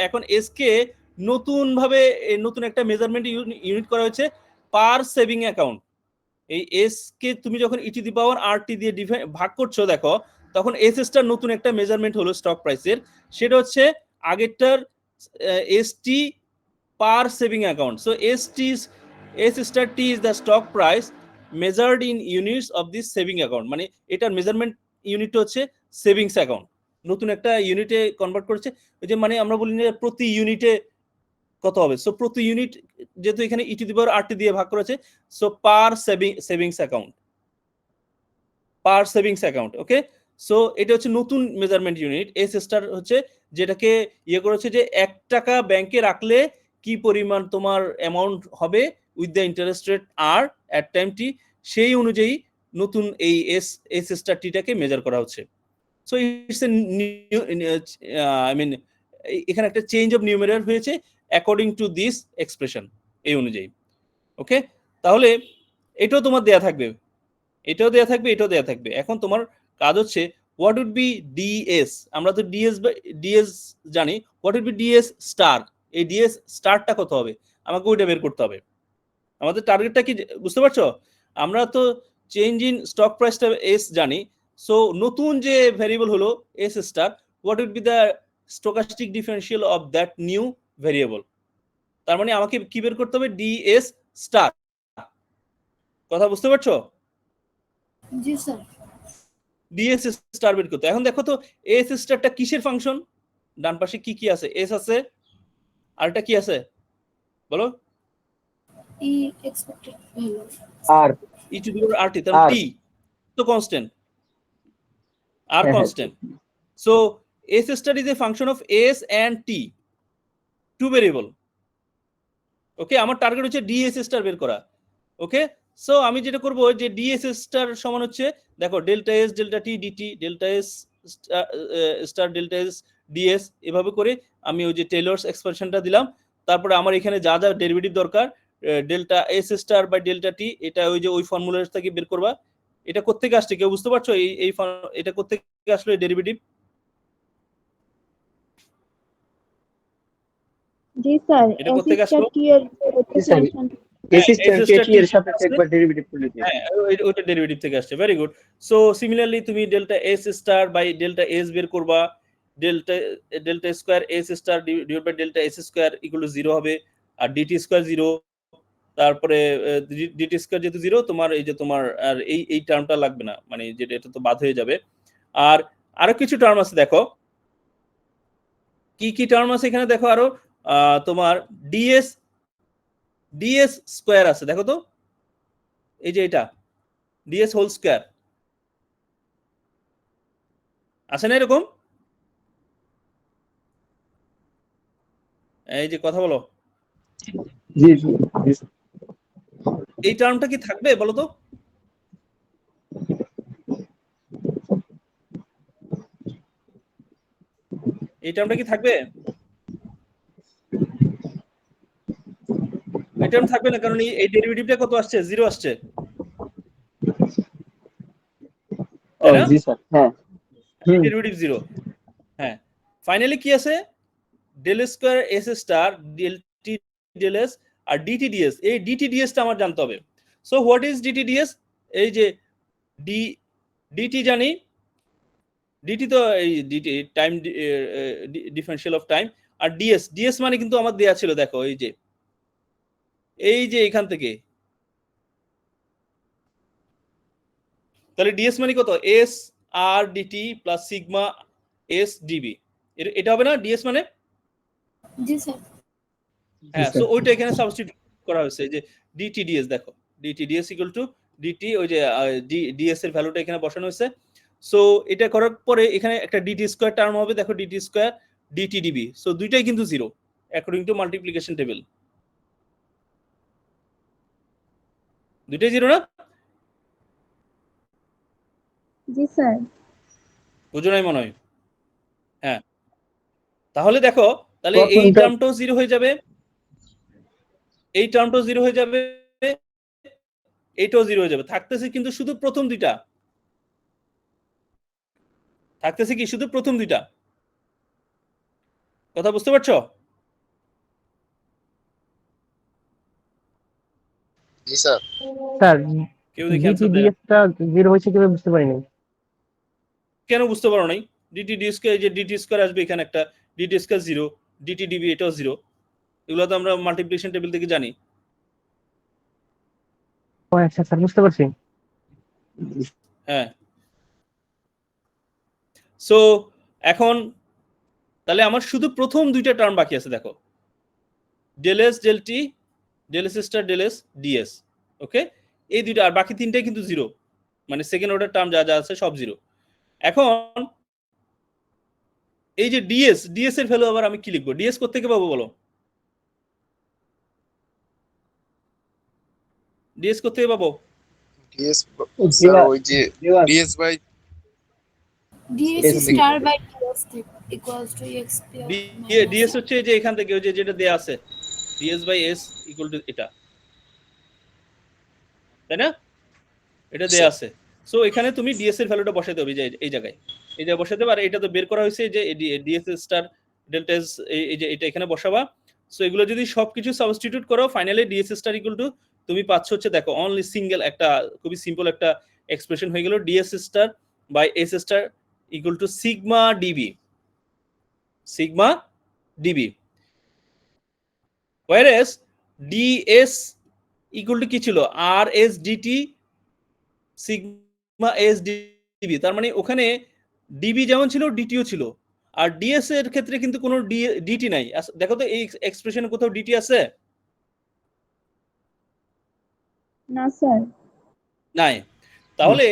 এখন এস কে নতুন ভাবে নতুন একটা মেজারমেন্ট ইউনিট করা হয়েছে পার সেভিং অ্যাকাউন্ট। এই এস কে তুমি যখন ই টু দি পাওয়ার আর টি দিয়ে ভাগ করছো, দেখো তখন এস এসটার নতুন একটা মেজারমেন্ট হলো স্টক প্রাইসের, সেটা হচ্ছে আগেরটার S T per saving account. So S star T is the stock price measured in units of this saving account. মানে এটার মেজারমেন্ট ইউনিট হচ্ছে সেভিংস অ্যাকাউন্ট, নতুন একটা ইউনিটে কনভার্ট করেছে। ওই যে মানে আমরা বলি যে প্রতি ইউনিটে কত হবে, সো প্রতি ইউনিট যেহেতু এখানে ই টু দি পাওয়ার আর টি দিয়ে ভাগ করেছে, সো পার সেভিংস অ্যাকাউন্ট। ওকে, সো এটা হচ্ছে নতুন মেজারমেন্ট ইউনিট। এস স্টার হচ্ছে যেটাকে ইয়ে করেছে যে 1 টাকা ব্যাংকে রাখলে কি পরিমাণ তোমার অ্যামাউন্ট হবে with the interest rate r at time t, সেই অনুযায়ী নতুন এই এস স্টার টিটাকে মেজার করা হচ্ছে। So it's a I mean এখানে একটা চেঞ্জ অফ নিউমেরার হয়েছে অ্যাকর্ডিং টু দিস এক্সপ্রেশন, এই অনুযায়ী। ওকে, তাহলে এটাও তোমার দেয়া থাকবে, এটাও দেয়া থাকবে, এটাও দেয়া থাকবে। এখন তোমার কাজ হচ্ছে হোয়াট উড বি ডিএস, আমরা তো ডিএস জানি, what would be DS star, এই ডিএস স্টারটা কত হবে আমাকে ওইটা বের করতে হবে। আমাদের টার্গেটটা কি বুঝতে পারছো? আমরা তো চেঞ্জ ইন স্টক প্রাইসটা এস জানি, সো নতুন যে ভ্যারিয়েবল হলো S star, what would be the stochastic differential of that new variable. তার মানে আমাকে কি বের করতে হবে? DS star. কথা বুঝতে পারছো? জি স্যার। ডিএস স্টার বের করতে। এখন দেখো তো এস স্টারটা কিসের ফাংশন? ডান পাশে কি কি আছে? এস আছে, আরটা কি আছে বলো? ই এক্সপেক্টেড ভ্যালু আর e to the power R t, তার মানে আর। টি তো কনস্ট্যান্ট, আর হ্যাঁ, constant. So S star is a function of S and t, two variable. Okay, আমার টার্গেট হচ্ছে ডিএস স্টার বের করা। ওকে, সো আমি যেটা করব যে ডিএস স্টার সমান হচ্ছে, দেখো delta S delta t dt, delta S star delta S ds, এভাবে করে আমি ওই যে টেলরস এক্সপ্রেশনটা দিলাম। তারপরে আমার এখানে যা যা ডেরিভেটিভ দরকার, delta S star by delta t, এটা ওই যে ওই ফর্মুলা থেকে বের করবা। এটা কোত্থেকে আসছে কেউ বুঝতে পারছো? এই এটা কোত্থেকে আসলো এই ডেরিভেটিভ? জি স্যার, এটা কোত্থেকে আসলো? টি এর জি স্যার, এস স্টার কে টি এর সাথে আসলে একবার ডেরিভেটিভ করলে দিয়ে। হ্যাঁ, ওইটা ডেরিভেটিভ থেকে আসছে। Very good. সো সিমিলারলি তুমি delta S star by delta S বের করবা, delta square S star divide by delta S square equal to 0 হবে, আর ডিটি স্কয়ার 0, তারপরে ডিটি স্কয়ার যেহেতু 0, তোমার এই যে তোমার আর এই টার্মটা লাগবে না, মানে যেটা এটা তো বাদ হয়ে যাবে। আর আরো কিছু টার্ম আছে, দেখো কি কি টার্ম আছে এখানে, দেখো আরো তোমার ডিএস স্কয়ার আছে, দেখো তো এই যে এটা ডিএস হোল স্কয়ার আছে না এরকম? এই যে কথা বলো, জি জি জি স্যার। এই টার্মটা কি থাকবে বলো তো? এই টার্মটা কি থাকবে? এই টার্ম থাকবে না, কারণ এই ডেরিভেটিভটা কত আসছে? 0 আসছে, ও তাই না? জি স্যার, হ্যাঁ। ডেরিভেটিভ 0। হ্যাঁ, ফাইনালি কি আছে? Del square S star del টি del S r dt ds. এই ডিটি ডিএস টা আমার জানতে হবে। So what is dt ds? এই যে ডিটি জানি, ডিটি তো এই dt time differential of time, আর ডিএস মানে কিন্তু আমার দেয়া ছিল, দেখো এই যে এখান থেকে, তাহলে ডিএস মানে কত? S r DT plus sigma S dB, এটা হবে না ডিএস মানে? জি স্যার। হ্যাঁ, সো ওইটা এখানে সাবস্টিটিউট করা হয়েছে যে ডিটি ডিএস, দেখো DT DS equal to DT, ওই যে ডিএস এর ভ্যালুটা এখানে বসানো হয়েছে। সো এটা করার পরে এখানে একটা ডিটি স্কয়ার টার্ম হবে, দেখো DT square DT DB, so দুইটাই কিন্তু 0 অ্যাকর্ডিং টু মাল্টিপ্লিকেশন টেবিল, দুইটাই 0 না? জি স্যার। বুঝো নাই মনে হয়? হ্যাঁ, তাহলে দেখো, তাহলে এই প্রথমটা টার্মটাও 0 হয়ে যাবে, এই টার্মটাও 0 হয়ে যাবে, এইটাও 0 হয়ে যাবে। থাকতেছে কিন্তু শুধু প্রথম দুইটা, থাকতেছে কি শুধু প্রথম দুইটা। কথা বুঝতে পারছো? জি স্যার। স্যার কেউ দেখে ডিটি অ্যানসার দেয় না। ডিএস টা 0 হয়েছে কিভাবে বুঝতে পারিনি? কেন বুঝতে পারো নাই? ডিটি ডি স্কয়ার, যে ডিটি স্কয়ার আসবে এখানে একটা, ডিটি স্কয়ার 0, ডিটি ডিবি এটাও 0, এগুলো তো আমরা মাল্টিপ্লিকেশন টেবিল থেকে জানি। ও আচ্ছা স্যার, বুঝতে পারছি। হ্যাঁ, সো এখন তাহলে আমার শুধু প্রথম দুইটা টার্ম বাকি আছে, দেখো ডেল এস ডেল টি, del S star del S ds. Okay, এই দুইটা, আর বাকি তিনটাই কিন্তু 0, মানে সেকেন্ড অর্ডার টার্ম যা যা আছে সব 0। এখন এই যে ডিএস এর ভ্যালু আবার আমি কি লিখবো? ডিএস কোত্থেকে পাবো বলো? ডিএস কোথায় পাবো? ডিএস ও, স্যার দেওয়া ওই যে দেওয়া ডিএস বাই ডিএস এখান থেকে star by DS equals to XP DS হচ্ছে যে এখান থেকে ওই যে যেটা দেয়া আছে DS by S equal to এটা, তাই না? এটা দেয়া আছে। সো এখানে তুমি ডিএস এর ভ্যালুটা বসাতে হবে যে এই জায়গায় বসাতে পারে। এটা তো বের করা হয়েছে যে ডিএস স্টার ডেল্টা এস, এই যে এটা এখানে বসাবা। সো এগুলো যদি সবকিছু সাবস্টিটিউট করো finally DS star equal two তুমি পাচ্ছ হচ্ছে দেখো অনলি সিঙ্গেল একটা খুবই সিম্পল একটা এক্সপ্রেশন হয়ে গেল, ds star by S star equal to sigma dB, sigma dB. whereas ds equal to কি ছিল? R S dt sigma S dB. তার মানে ওখানে ডিবি যেমন ছিল ডিটিও ছিল, আর ডিএস এর ক্ষেত্রে কিন্তু কোনো ডিটি নাই। দেখো তো এই এক্সপ্রেশনে কোথাও ডিটি আছে? না স্যার। নাই। তাহলে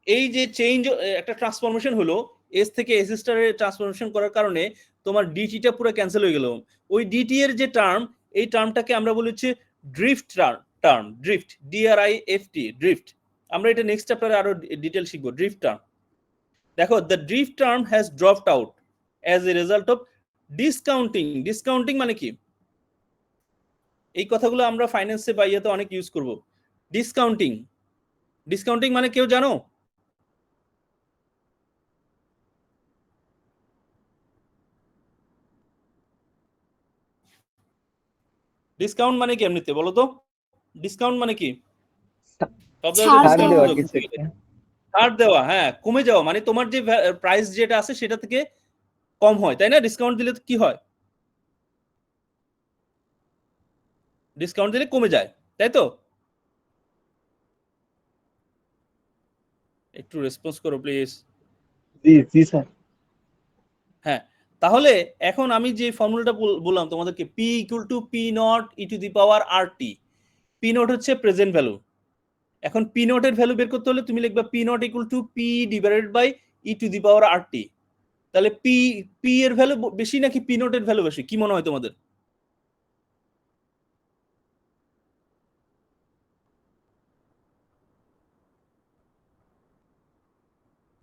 এই যে চেঞ্জ একটা ট্রান্সফরমেশন হলো এস থেকে এস স্টারে ট্রান্সফরমেশন করার কারণে তোমার ডিটিটা পুরো ক্যান্সেল হয়ে গেল। ওই ডিটি এর যে টার্ম, এই টার্মটাকে আমরা বলি হচ্ছে ড্রিফট টার্ম, ড্রিফট, ডিআরআইএফটি, ড্রিফট। আমরা এটা নেক্সট চ্যাপ্টারে আরো ডিটেইল শিখবো ড্রিফট টার্ম। দেখো the drift term has dropped out as a result of discounting. Discounting মানে কি? এই কথাগুলো আমরা ফাইন্যান্সে বা ইয়েতে অনেক ইউজ করব। ডিসকাউন্টিং, ডিসকাউন্টিং মানে কেউ জানো? ডিসকাউন্ট মানে কি এমনিতে বলো তো? ডিসকাউন্ট মানে কি? ছাড় দেওয়া কিছু একটা। ছাড় দেওয়া, হ্যাঁ, কমে যাওয়া, মানে তোমার যে প্রাইস যেটা আছে সেটা থেকে কম হয়, তাই না? ডিসকাউন্ট দিলে কি হয়? ডিসকাউন্ট দিলে কমে যায়, তাই তো? একটু রেসপন্স করো প্লিজ। G G sir. হ্যাঁ, তাহলে এখন আমি যে ফর্মুলাটা বললাম তোমাদেরকে, P equal to P not E to the power R t. P naught হচ্ছে প্রেজেন্ট ভ্যালু। এখন পি নট এর ভ্যালু বের করতে হলে তুমি লিখবা P not equal to P divided by E to the power R t. তাহলে P এর ভ্যালু বেশি নাকি পি নট এর ভ্যালু বেশি, কি মনে হয় তোমাদের?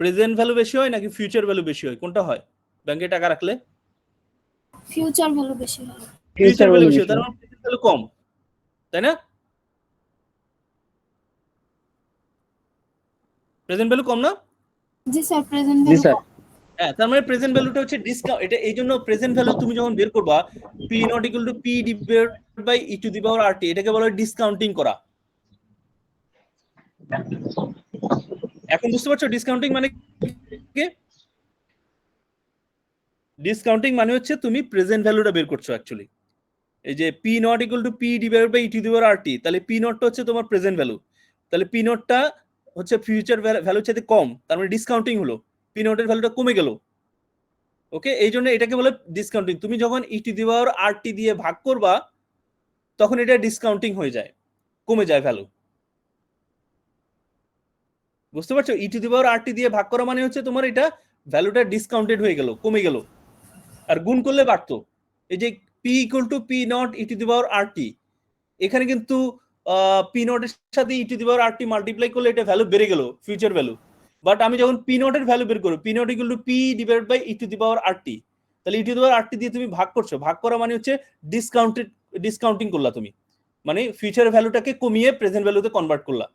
প্রেজেন্ট ভ্যালু বেশি হয় নাকি ফিউচার ভ্যালু বেশি হয়, কোনটা হয় ব্যাংকে টাকা রাখলে? ফিউচার ভ্যালু বেশি হয়। ফিউচার ভ্যালু বেশি হয়, তার মানে প্রেজেন্ট ভ্যালু কম, তাই না? প্রেজেন্ট ভ্যালু কম না? জি স্যার, প্রেজেন্ট জি ভ্যালু স্যার। হ্যাঁ, তার মানে প্রেজেন্ট ভ্যালুটা হচ্ছে ডিসকাউন্ট। এটা এই জন্য প্রেজেন্ট ভ্যালু তুমি যখন বের করবা P not equal to P divided by E to the power R t, এটাকে বলা হয় ডিসকাউন্টিং করা। এখন বুঝতে পারছো ডিসকাউন্টিং মানে কি? ডিসকাউন্টিং মানে হচ্ছে তুমি প্রেজেন্ট ভ্যালুটা বের করছো অ্যাকচুয়ালি। এই যে P not equal to P divided by E to the power R t, তাহলে পি নটটা হচ্ছে তোমার প্রেজেন্ট ভ্যালু, তাহলে পি নটটা হচ্ছে ফিউচার ভ্যালুর সাথে কম, তার মানে ডিসকাউন্টিং হলো, পি নটের ভ্যালুটা কমে গেল। ওকে, এই জন্য এটাকে বলে ডিসকাউন্টিং। তুমি যখন ই টু দি পাওয়ার আর টি দিয়ে ভাগ করবা তখন এটা ডিসকাউন্টিং হয়ে যায়, কমে যায় ভ্যালু। বুঝতে পারছো? ই টু দি পাওয়ার আর টি দিয়ে ভাগ করা মানে হচ্ছে তোমার এটা ভ্যালুটা ডিসকাউন্টেড হয়ে গেল, কমে গেল। আর গুণ করলে বাড়তো। এই যে P equal to P not E to the power R t, এখানে কিন্তু পি নটের সাথে ই to the power R T multiply করলে এটা ভ্যালু বেড়ে গেল, ফিউচার ভ্যালু। বাট আমি যখন পি নটের ভ্যালু বের করব, P not equal to P divided by E to the power R t, তাহলে ই টু দি পাওয়ার আর টি দিয়ে তুমি ভাগ করছো, ভাগ করা মানে হচ্ছে ডিসকাউন্টিং করলা তুমি, মানে ফিউচার ভ্যালুটাকে কমিয়ে প্রেজেন্ট ভ্যালুতে কনভার্ট করলা,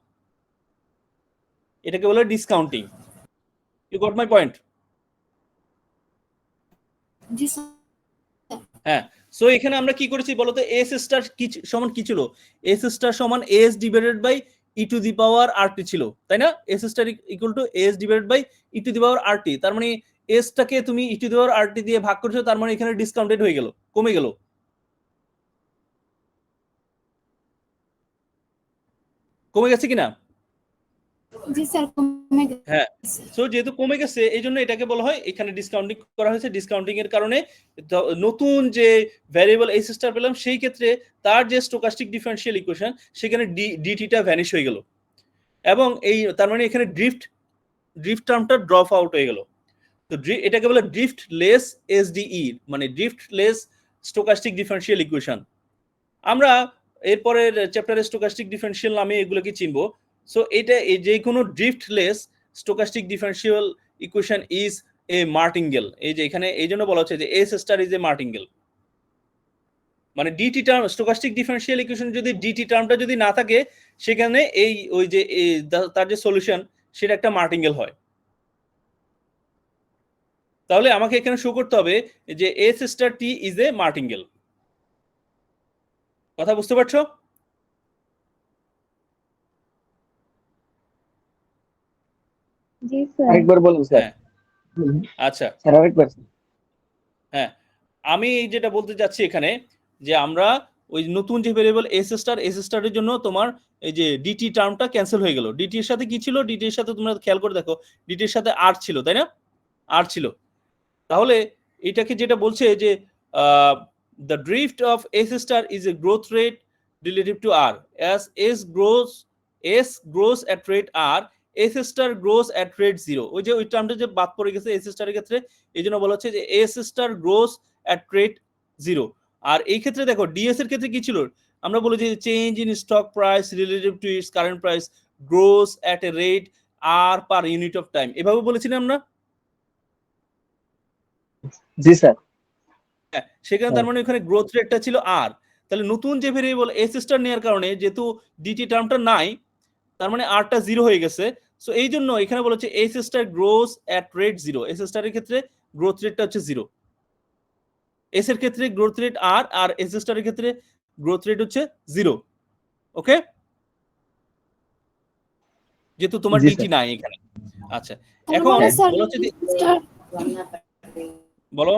এটাকে বলে discounting. You got my point? জি স্যার। হ্যাঁ, সো এখানে আমরা কি করেছি বলতো? এস স্টার কি সমান কি ছিল? এস স্টার সমান S divided by E to the power R t ছিল, তাই না? S star equal to S divided by E to the power R t, তার মানে এসটাকে তুমি ই টু দি পাওয়ার আর টি দিয়ে ভাগ করছো, তার মানে এখানে ডিসকাউন্টেড হয়ে গেল, কমে গেল। কমে গেছে কিনা? জি স্যার, কমে গেছে। হ্যাঁ, সো যেহেতু কমে গেছে এই জন্য এটাকে বলা হয়, এখানে ডিসকাউন্টিং করা হয়েছে। ডিসকাউন্টিং এর কারণে নতুন যে ভ্যারিয়েবল এস স্টার পেলাম সেই ক্ষেত্রে তার যে স্টোকাস্টিক ডিফারেনশিয়াল ইকুয়েশন সেখানে ডিটিটা ভ্যানিশ হয়ে গেল, এবং এই তার মানে এখানে ড্রিফট টার্মটা ড্রপ আউট হয়ে গেল। তো এটাকে বলে ড্রিফট লেস এসডিই, মানে drift less stochastic differential equation. আমরা এরপরের চ্যাপ্টারে স্টোকাস্টিক ডিফারেনশিয়াল নামে এগুলোকে চিনবো। সো এটা যে কোনো driftless stochastic differential equation is a martingale. এই যে এখানে এই জন্য বলা হচ্ছে যে S star is a martingale, মানে dt term stochastic differential equation যদি ডিটি টার্মটা যদি না থাকে সেখানে এই ওই যে তার যে সলিউশন সেটা একটা মার্টিঙ্গেল হয়। তাহলে আমাকে এখানে শো করতে হবে যে S star T is a martingale. কথা বুঝতে পারছো? জি স্যার। আরেকবার বলুন স্যার। হ্যাঁ আচ্ছা স্যার আরেকবার। হ্যাঁ, আমি যেটা বলতে চাচ্ছি এখানে যে আমরা ওই নতুন যে ভেরিয়েবল এস স্টারের জন্য তোমার এই যে ডিটি টার্মটা ক্যান্সেল হয়ে গেল। ডিটি এর সাথে কি ছিল? ডিটি এর সাথে তোমরা খেয়াল করে দেখো, ডিটি এর সাথে আর ছিল, তাই না? আর ছিল। তাহলে এটাকে যেটা বলছে যে the drift of S star is a growth rate relative to R, as S grows at rate R, S star grows at rate 0। ওই যে ওই টার্মটা যে বাদ পড়ে গেছে এস স্টারের ক্ষেত্রে, এই জন্য বলা হচ্ছে যে S star grows at rate 0। আর এই ক্ষেত্রে দেখো ডিএস এর ক্ষেত্রে কি ছিল? আমরা বলেছি change in stock price relative to its current price grows at a rate R per unit of time, এভাবে বলেছিলাম না? জি স্যার। হ্যাঁ, সেখানে তার মানে ওখানে গ্রোথ রেটটা ছিল আর। তাহলে নতুন যে ভেরিয়েবল এস স্টার নেওয়ার কারণে যেহেতু ডিটি টার্মটা নাই, তার মানে আরটা 0 হয়ে গেছে। সো এই জন্য এখানে বলা হচ্ছে S star grows at rate 0। S স্টারের ক্ষেত্রে গ্রোথ রেটটা হচ্ছে 0। এস এর ক্ষেত্রে গ্রোথ রেট আর, আর এস স্টারের ক্ষেত্রে গ্রোথ রেট হচ্ছে 0। ওকে, যেহেতু তোমার জি ডিটি স্যার। নাই এখানে। আচ্ছা, তার এখন মানে স্যার বলা হচ্ছে যে বলো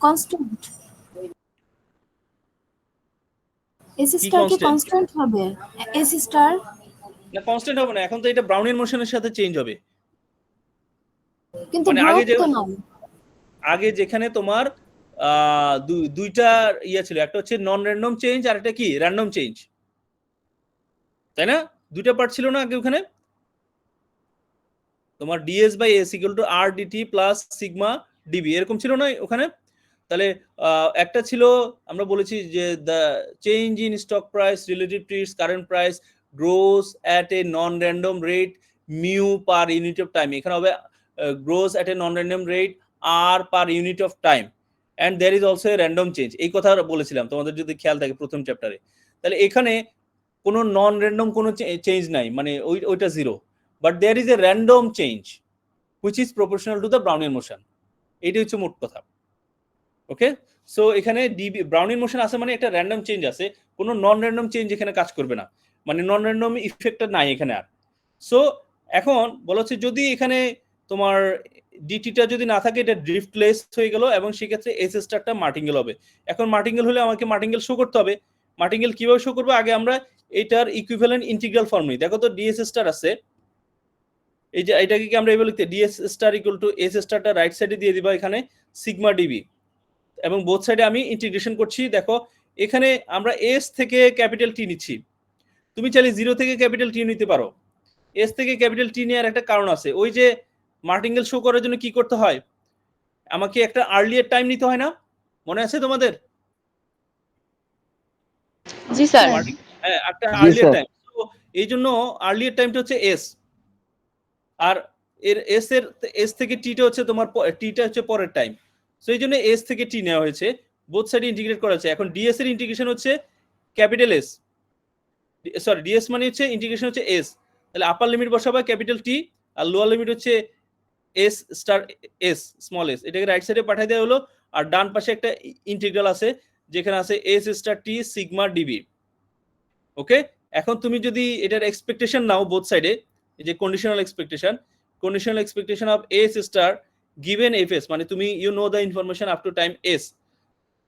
কনস্ট্যান্ট, এস কি স্টার কি কনস্ট্যান্ট? কনস্ট্যান্ট হবে? এস স্টার না কনস্ট্যান্ট হবে না, এখন তো এটা ব্রাউনিয়ান মোশনের সাথে চেঞ্জ হবে। কিন্তু মানে গ্রোথ তো নাই। আগে যেখানে তোমার দুইটা ইয়া ছিল, একটা হচ্ছে নন র্যান্ডম চেঞ্জ আর একটা কি র্যান্ডম চেঞ্জ, তাই না? দুইটা পার্ট ছিল না আগে ওখানে? তোমার DS by S equal to R DT plus sigma DB, এরকম ছিল না ওখানে? তাহলে একটা ছিল আমরা বলেছি যে the change in stock price relative to its current price grows at a non random rate mu per unit of time. এখানে হবে grows at a non random rate R per unit of time and there is also a random change. এই কথা বলেছিলাম তোমাদের যদি খেয়াল থাকে প্রথম চ্যাপ্টারে। তাহলে এখানে কোনো নন র্যান্ডম কোনো চেঞ্জ নাই, মানে ওইটা 0, but there is a random change which is proportional to the Brownian motion. এইটাই হচ্ছে মোট কথা। ওকে, সো এখানে ডিবি ব্রাউনিয়ান মোশন আছে মানে একটা র্যান্ডম চেঞ্জ আছে, কোনো নন র্যান্ডম চেঞ্জ এখানে কাজ করবে না, মানে নন র্যান্ডম ইফেক্টটা নাই এখানে আর। সো এখন বলা হচ্ছে যদি এখানে তোমার ডিটিটা যদি না থাকে এটা ড্রিফটলেস হয়ে গেল এবং সেক্ষেত্রে এস স্টারটা মার্টিঙ্গেল হবে। এখন মার্টিঙ্গেল হলে আমাকে মার্টিঙ্গেল শো করতে হবে। মার্টিঙ্গেল কিভাবে শো করবো? আগে আমরা এটার ইকুইভ্যালেন্ট ইন্টিগ্রাল ফর্ম নিই। দেখো তো ডিএস স্টার আছে, এই যে এটাকে কি আমরা এইভাবে লিখতে ds star equal to S স্টারটা রাইট সাইডে দিয়ে দিবা এখানে সিগমা ডিবি, এবং বোথ সাইডে আমি ইন্টিগ্রেশন করছি। দেখো এখানে আমরা এস থেকে ক্যাপিটাল টি নিচ্ছি, তুমি চাইলে 0 থেকে ক্যাপিটাল টি নিতে পারো। এস থেকে ক্যাপিটাল টি নেওয়ার একটা কারণ আছে, ওই যে মার্টিঙ্গেল শো করার জন্য কি করতে হয়, আমাকে একটা আর্লিয়ার টাইম নিতে হয় না? মনে আছে তোমাদের? জি স্যার। হ্যাঁ, একটা জি আর্লিয়ার স্যার। টাইম। তো এই জন্য আর্লিয়ার টাইমটা হচ্ছে এস, আর এর এস থেকে টিটা হচ্ছে তোমার টিটা হচ্ছে পরের টাইম। সো এই জন্য এস থেকে টি নেওয়া হয়েছে, বোথ সাইডে ইন্টিগ্রেট করা হয়েছে। এখন ডিএস এর ইন্টিগ্রেশন হচ্ছে ক্যাপিটাল এস, সরি ডিএস মানে হচ্ছে ইন্টিগ্রেশন হচ্ছে এস, তাহলে আপার লিমিট বসাবা ক্যাপিটাল টি আর লোয়ার লিমিট হচ্ছে S star S small S, এটাকে রাইট সাইডে পাঠিয়ে দেওয়া হলো। আর ডান পাশে একটা ইন্টিগ্রাল আছে যেখানে আছে এস স্টার টি সিগমা ডিবি। ওকে, এখন তুমি যদি এটার এক্সপেকটেশন নাও বোথ সাইডে, এই যে conditional expectation of S star given F S, মানে তুমি you know the information up to time S,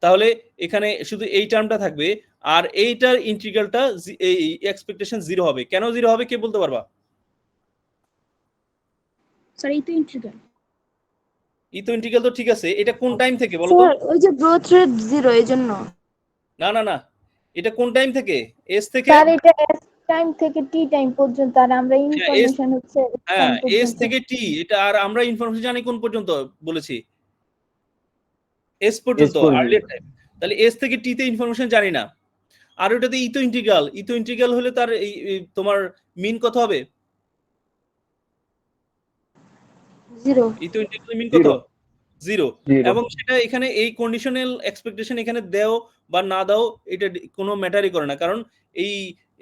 তাহলে এখানে শুধু এই টার্মটা থাকবে আর এইটার ইন্টিগ্রালটা এই এক্সপেকটেশন 0 হবে। কেন 0 হবে কে বলতে পারবা? স্যার এই তো ইন্টিগ্রাল। ইন্টিগ্রাল তো ঠিক আছে, এটা কোন টাইম থেকে বলো তো? স্যার ওই যে গ্রোথ রেট 0 এর জন্য। না না না, এটা কোন টাইম থেকে? এস থেকে? স্যার এটা এস টাইম থেকে টি টাইম পর্যন্ত, আর আমরা ইনফরমেশন হচ্ছে হ্যাঁ এস থেকে টি, এটা আর আমরা ইনফরমেশন জানি কোন পর্যন্ত বলেছি? এস পর্যন্ত আর্লিয়ার টাইম। তাহলে এস থেকে টি তে ইনফরমেশন জানি না। আর ওটাতে ইতো ইন্টিগ্রাল হলে তার এই তোমার মিন কত হবে? 0 ইতো ইন্টিগ্রাল মিন কত? 0 0। 0 এবং সেটা এখানে এই কন্ডিশনাল এক্সপেকটেশন এখানে দাও বা না দাও এটা কোনো ম্যাটারই করে না, কারণ এই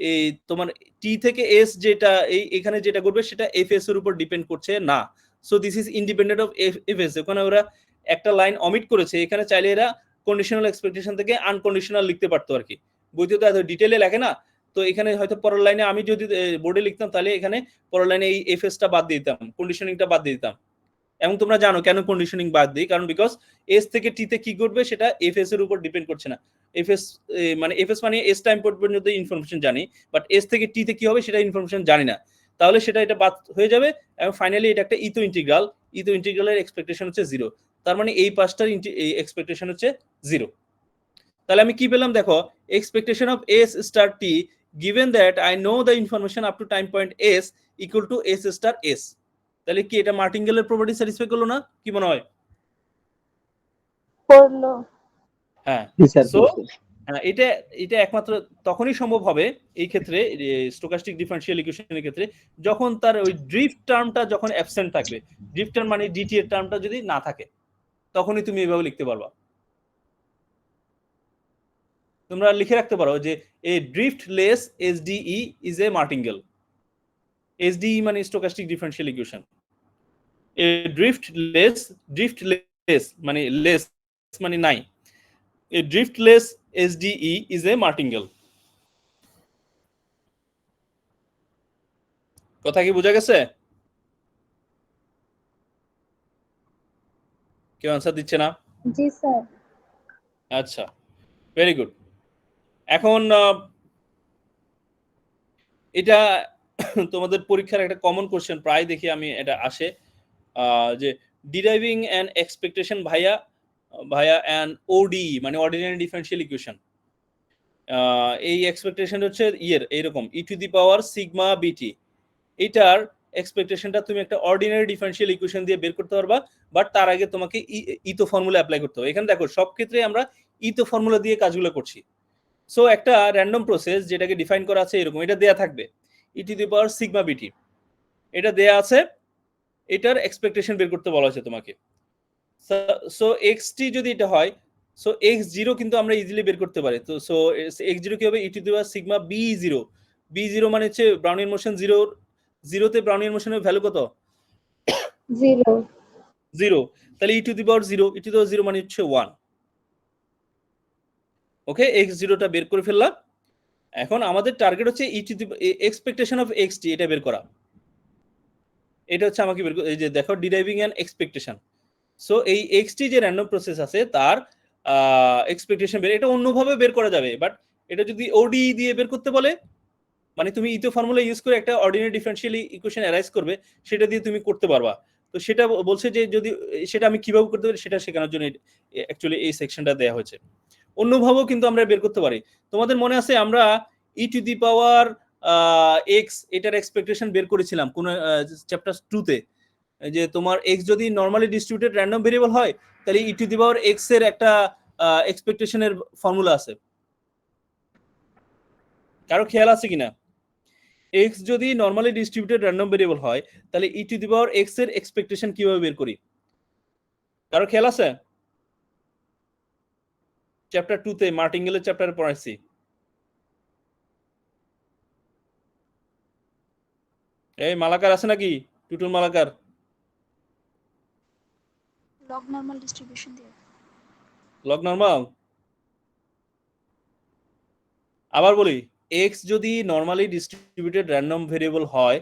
এই তোমার টি থেকে এস যেটা এখানে যেটা করবে সেটা এফ এস এর উপর ডিপেন্ড করছে না। So this is independent of F S. ওখানে ওরা একটা লাইন অমিট করেছে, এখানে চাইলে এরা কন্ডিশনাল এক্সপেকটেশন থেকে আনকন্ডিশনাল লিখতে পারতো আর কি। বইতে তো এত ডিটেইলে লেখে না, তো এখানে হয়তো পরের লাইনে আমি যদি বোর্ডে লিখতাম তাহলে এখানে পরের লাইনে এই এফ এসটা বাদ দিয়ে দিতাম, কন্ডিশনিংটা বাদ দিয়ে দিতাম। এবং তোমরা জানো কেন কন্ডিশনিং বাদ দিই, কারণ বিকজ এস থেকে টি তে কি করবে সেটা এফ এস এর উপর ডিপেন্ড করছে না। এফ এস মানে এস টাইম পর্যন্ত ইনফরমেশন জানি, বাট এস থেকে টি তে কি হবে সেটা ইনফরমেশন জানি না। তাহলে সেটা এটা বাদ হয়ে যাবে এবং ফাইনালি এটা একটা ইতো ইন্টিগ্রালের এক্সপেকটেশন হচ্ছে 0। তার মানে এই পাঁচটার এক্সপেকটেশন হচ্ছে 0। তাহলে আমি কি পেলাম দেখো, expectation of S star T given that I know the information up to time point s equal to s star s। তাহলে কি এটা মার্টিনগেলের প্রপার্টি স্যাটিসফাই করলো না? কি মনে হয়? করলো। হ্যাঁ। জি স্যার সো এটা এটা একমাত্র তখনই সম্ভব হবে এই ক্ষেত্রে, স্টোকাস্টিক ডিফারেনশিয়াল ইকুয়েশনের ক্ষেত্রে, যখন তার ওই ড্রিফট টার্মটা যখন অ্যাবসেন্ট থাকবে। ড্রিফট টার্ম মানে ডিটি এর টার্মটা যদি না থাকে, তখনই তুমি এভাবে লিখতে পারবা। তোমরা লিখে রাখতে পারো যে a driftless SDE is a martingale. SDE মানে stochastic differential equation. A driftless মানে লেস মানে নাই। A driftless SDE is a martingale। কথা কি বোঝা গেছে? কেউ আনসার দিচ্ছে না? জি স্যার। আচ্ছা, ভেরি গুড। এখন এটা তোমাদের পরীক্ষার একটা কমন কোশ্চেন প্রায় দেখি আমি এটা আসে, যে ডিরাইভিং অ্যান এক্সপেকটেশন ভাইয়া অ্যান ওডি মানে অর্ডিনারি ডিফারেনশিয়াল ইকুয়েশন। এই এক্সপেকটেশন হচ্ছে এইরকম ই টু দি পাওয়ার সিগমা বিটি। এটার এক্সপেকটেশনটা তুমি একটা অর্ডিনারি ডিফারেনশিয়াল ইকুয়েশন দিয়ে বের করতে পারবা, বাট তার আগে তোমাকে ইতো ফর্মুলা অ্যাপ্লাই করতে হবে। এখানে দেখো সব ক্ষেত্রে আমরা ইতো ফর্মুলা দিয়ে কাজগুলো করছি। সো একটা র্যান্ডম প্রসেস যেটাকে ডিফাইন করা আছে এরকম, এটা দেয়া থাকবে ই to the power sigma BT, এটা দেয়া আছে, এটার এক্সপেকটেশন বের করতে বলা হয়েছে তোমাকে। সো এক্স টি যদি এটা হয়, সো এক্স জিরো কিন্তু আমরা ইজিলি বের করতে পারি। তো সো এক্স জিরো কি হবে? E to the power sigma B zero মানে হচ্ছে ব্রাউনিয়ান মোশন জিরোতে ব্রাউনিয়ান মোশনের ভ্যালু কত? 0। তাহলে ই টু দি পাওয়ার 0 মানে হচ্ছে 1। ওকে, এক্স জিরোটা বের করে ফেললাম। এখন আমাদের টার্গেট হচ্ছে ই to the expectation of x t এটা বের করা। এটা হচ্ছে আমাকে বের এই যে দেখো ডিরাইভিং অ্যান এক্সপেকটেশন। সো এই এক্স টি যে র্যান্ডম প্রসেস আছে তার এক্সপেকটেশন বের, এটা অন্যভাবে বের করা যাবে, বাট এটা যদি ওডি দিয়ে বের করতে বলে, মানে তুমি ইতো ফর্মুলা ইউজ করে একটা অর্ডিনারি ডিফারেনশিয়াল ইকুয়েশন অ্যারাইজ করবে, সেটা দিয়ে তুমি করতে পারবা। তো সেটা বলছে যে যদি সেটা আমি কিভাবে করতে পারি সেটা শেখানোর জন্য অ্যাকচুয়ালি এই সেকশনটা দেওয়া হয়েছে। অন্যভাবেও কিন্তু আমরা বের করতে পারি। তোমাদের মনে আছে আমরা ই টু দি পাওয়ার এক্স এটার এক্সপেকটেশন বের করেছিলাম কোন চ্যাপ্টার 2 তে, যে তোমার এক্স যদি নরমালি ডিস্ট্রিবিউটেড র্যান্ডম ভেরিয়েবল হয় তাহলে e to the power x এর একটা এক্সপেকটেশনের ফর্মুলা আছে। কারো খেয়াল আছে কিনা? x যদি নরমালি ডিস্ট্রিবিউটেড র্যান্ডম ভেরিয়েবল হয় তাহলে e to the power x এর এক্সপেকটেশন কিভাবে বের করি? কারো খেয়াল আছে? চ্যাপ্টার 2 তে মার্টিনগেলের চ্যাপ্টারে পড়াইছি। এই মালাকার আছে নাকি? Tutul Malakar. Log normal distribution দিয়ে। লগ নরমাল আবার বলি, x যদি নরমালি ডিস্ট্রিবিউটেড র্যান্ডম ভেরিয়েবল হয়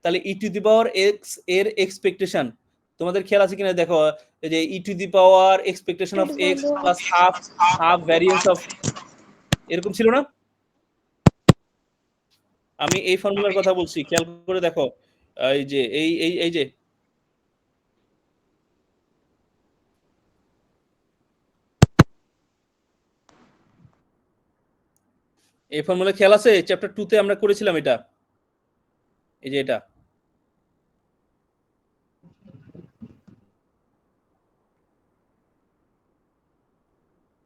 তাহলে e to the power x এর এক্সপেকটেশন তোমাদের খেয়াল আছে কিনা দেখো, এই যে e to the power expectation of x plus half variance of, এরকম ছিল না? আমি এই ফর্মুলার কথা বলছি, খেয়াল করে দেখো। এই যে এই যে এই ফর্মুলা খেয়াল আছে? চ্যাপ্টার 2 তে আমরা করেছিলাম এটা, এই যে এটা।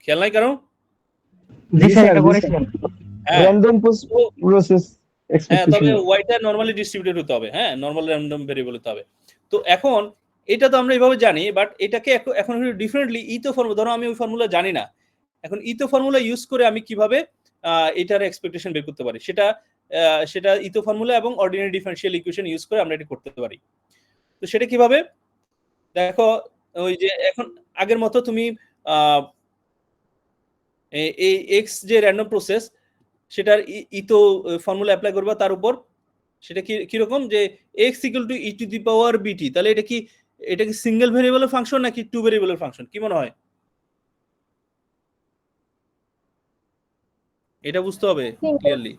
খেয়াল নাই কারো? জি স্যার, স্যার, এটা জি স্যার। করেছিলাম। হ্যাঁ র্যান্ডম তো প্রসেস হ্যাঁ, তবে এক্সপেকটেশন। ওয়াইটা নরমালি ডিস্ট্রিবিউটেড হতে হবে, হ্যাঁ, নরমাল র্যান্ডম ভেরিয়েবল হতে হবে। তো এখন এটা তো আমরা এইভাবে জানি, বাট এটাকে এখন ডিফারেন্টলি ইতো ফর্মুলা, ধরো আমি ওই ফর্মুলা জানি না, এখন ইতো ফর্মুলা ইউজ করে আমি কিভাবে এটার এক্সপেকটেশন বের করতে পারি, সেটা ইতো ফর্মুলা এবং অর্ডিনারি ডিফারেনশিয়াল ইকুয়েশন ইউজ করে আমরা এটা করতে পারি। তো সেটা কিভাবে দেখো, ওই যে এখন আগের মতো তুমি এই এক্স যে র্যান্ডম প্রসেস, সেটার ইতো ফর্মুলা অ্যাপ্লাই করবা তার উপর। সেটা কিরকম যে x equal to e to the power Bt, তাহলে এটা কি সিঙ্গেল ভেরিয়েবলের ফাংশন নাকি টু ভেরিয়েবলের ফাংশন, কি মনে হয়? এটা বুঝতে হবে ক্লিয়ারলি।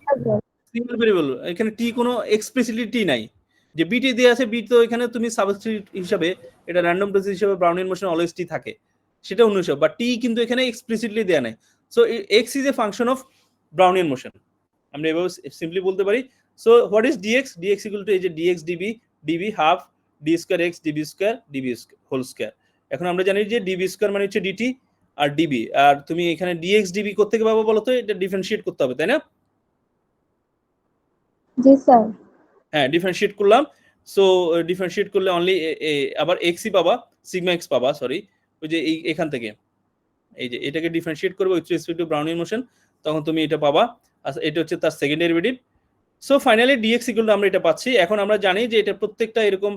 সিঙ্গেল ভেরিয়েবল, এখানে টি কোনো এক্সপ্লিসিটলি টি নাই, যে বিটি দিয়ে আছে, বি তো এখানে তুমি সাবস্টিটিউট হিসাবে, এটা র্যান্ডম প্রসেস হিসাবে ব্রাউনিয়ান মোশন অলওয়েজ টি থাকে, সেটা অন্য হিসাব, বাট টি কিন্তু এখানে এক্সপ্লিসিটলি দেয়া নাই। So x is a function of Brownian motion, আমরা এভাবে সিম্পলি বলতে পারি। So what is dx? Dx equal to এই যে dx dB, dB half d square x dB square dB whole square. এখন আমরা জানি যে ডিবি স্কয়ার মানে হচ্ছে ডিটি আর ডিবি, আর তুমি এখানে ডিএক্স ডিবি করতে থেকে পাবো বলো তো? এটা ডিফারেন্সিয়েট করতে হবে, তাই না? জি স্যার। হ্যাঁ, ডিফারেন্সিয়েট করলাম। সো ডিফারেন্সিয়েট করলে অনলি আবার এক্সই পাবা, সিগমা এক্স পাবা, সরি, ওই যে এখান থেকে এই যে এটাকে ডিফারেন্সিয়েট করবে with respect to Brownian motion, তখন তুমি এটা পাবা। আচ্ছা, এটা হচ্ছে তার second derivative. So finally dx equal to আমরা এটা পাচ্ছি। এখন আমরা জানি যে এটা প্রত্যেকটা এরকম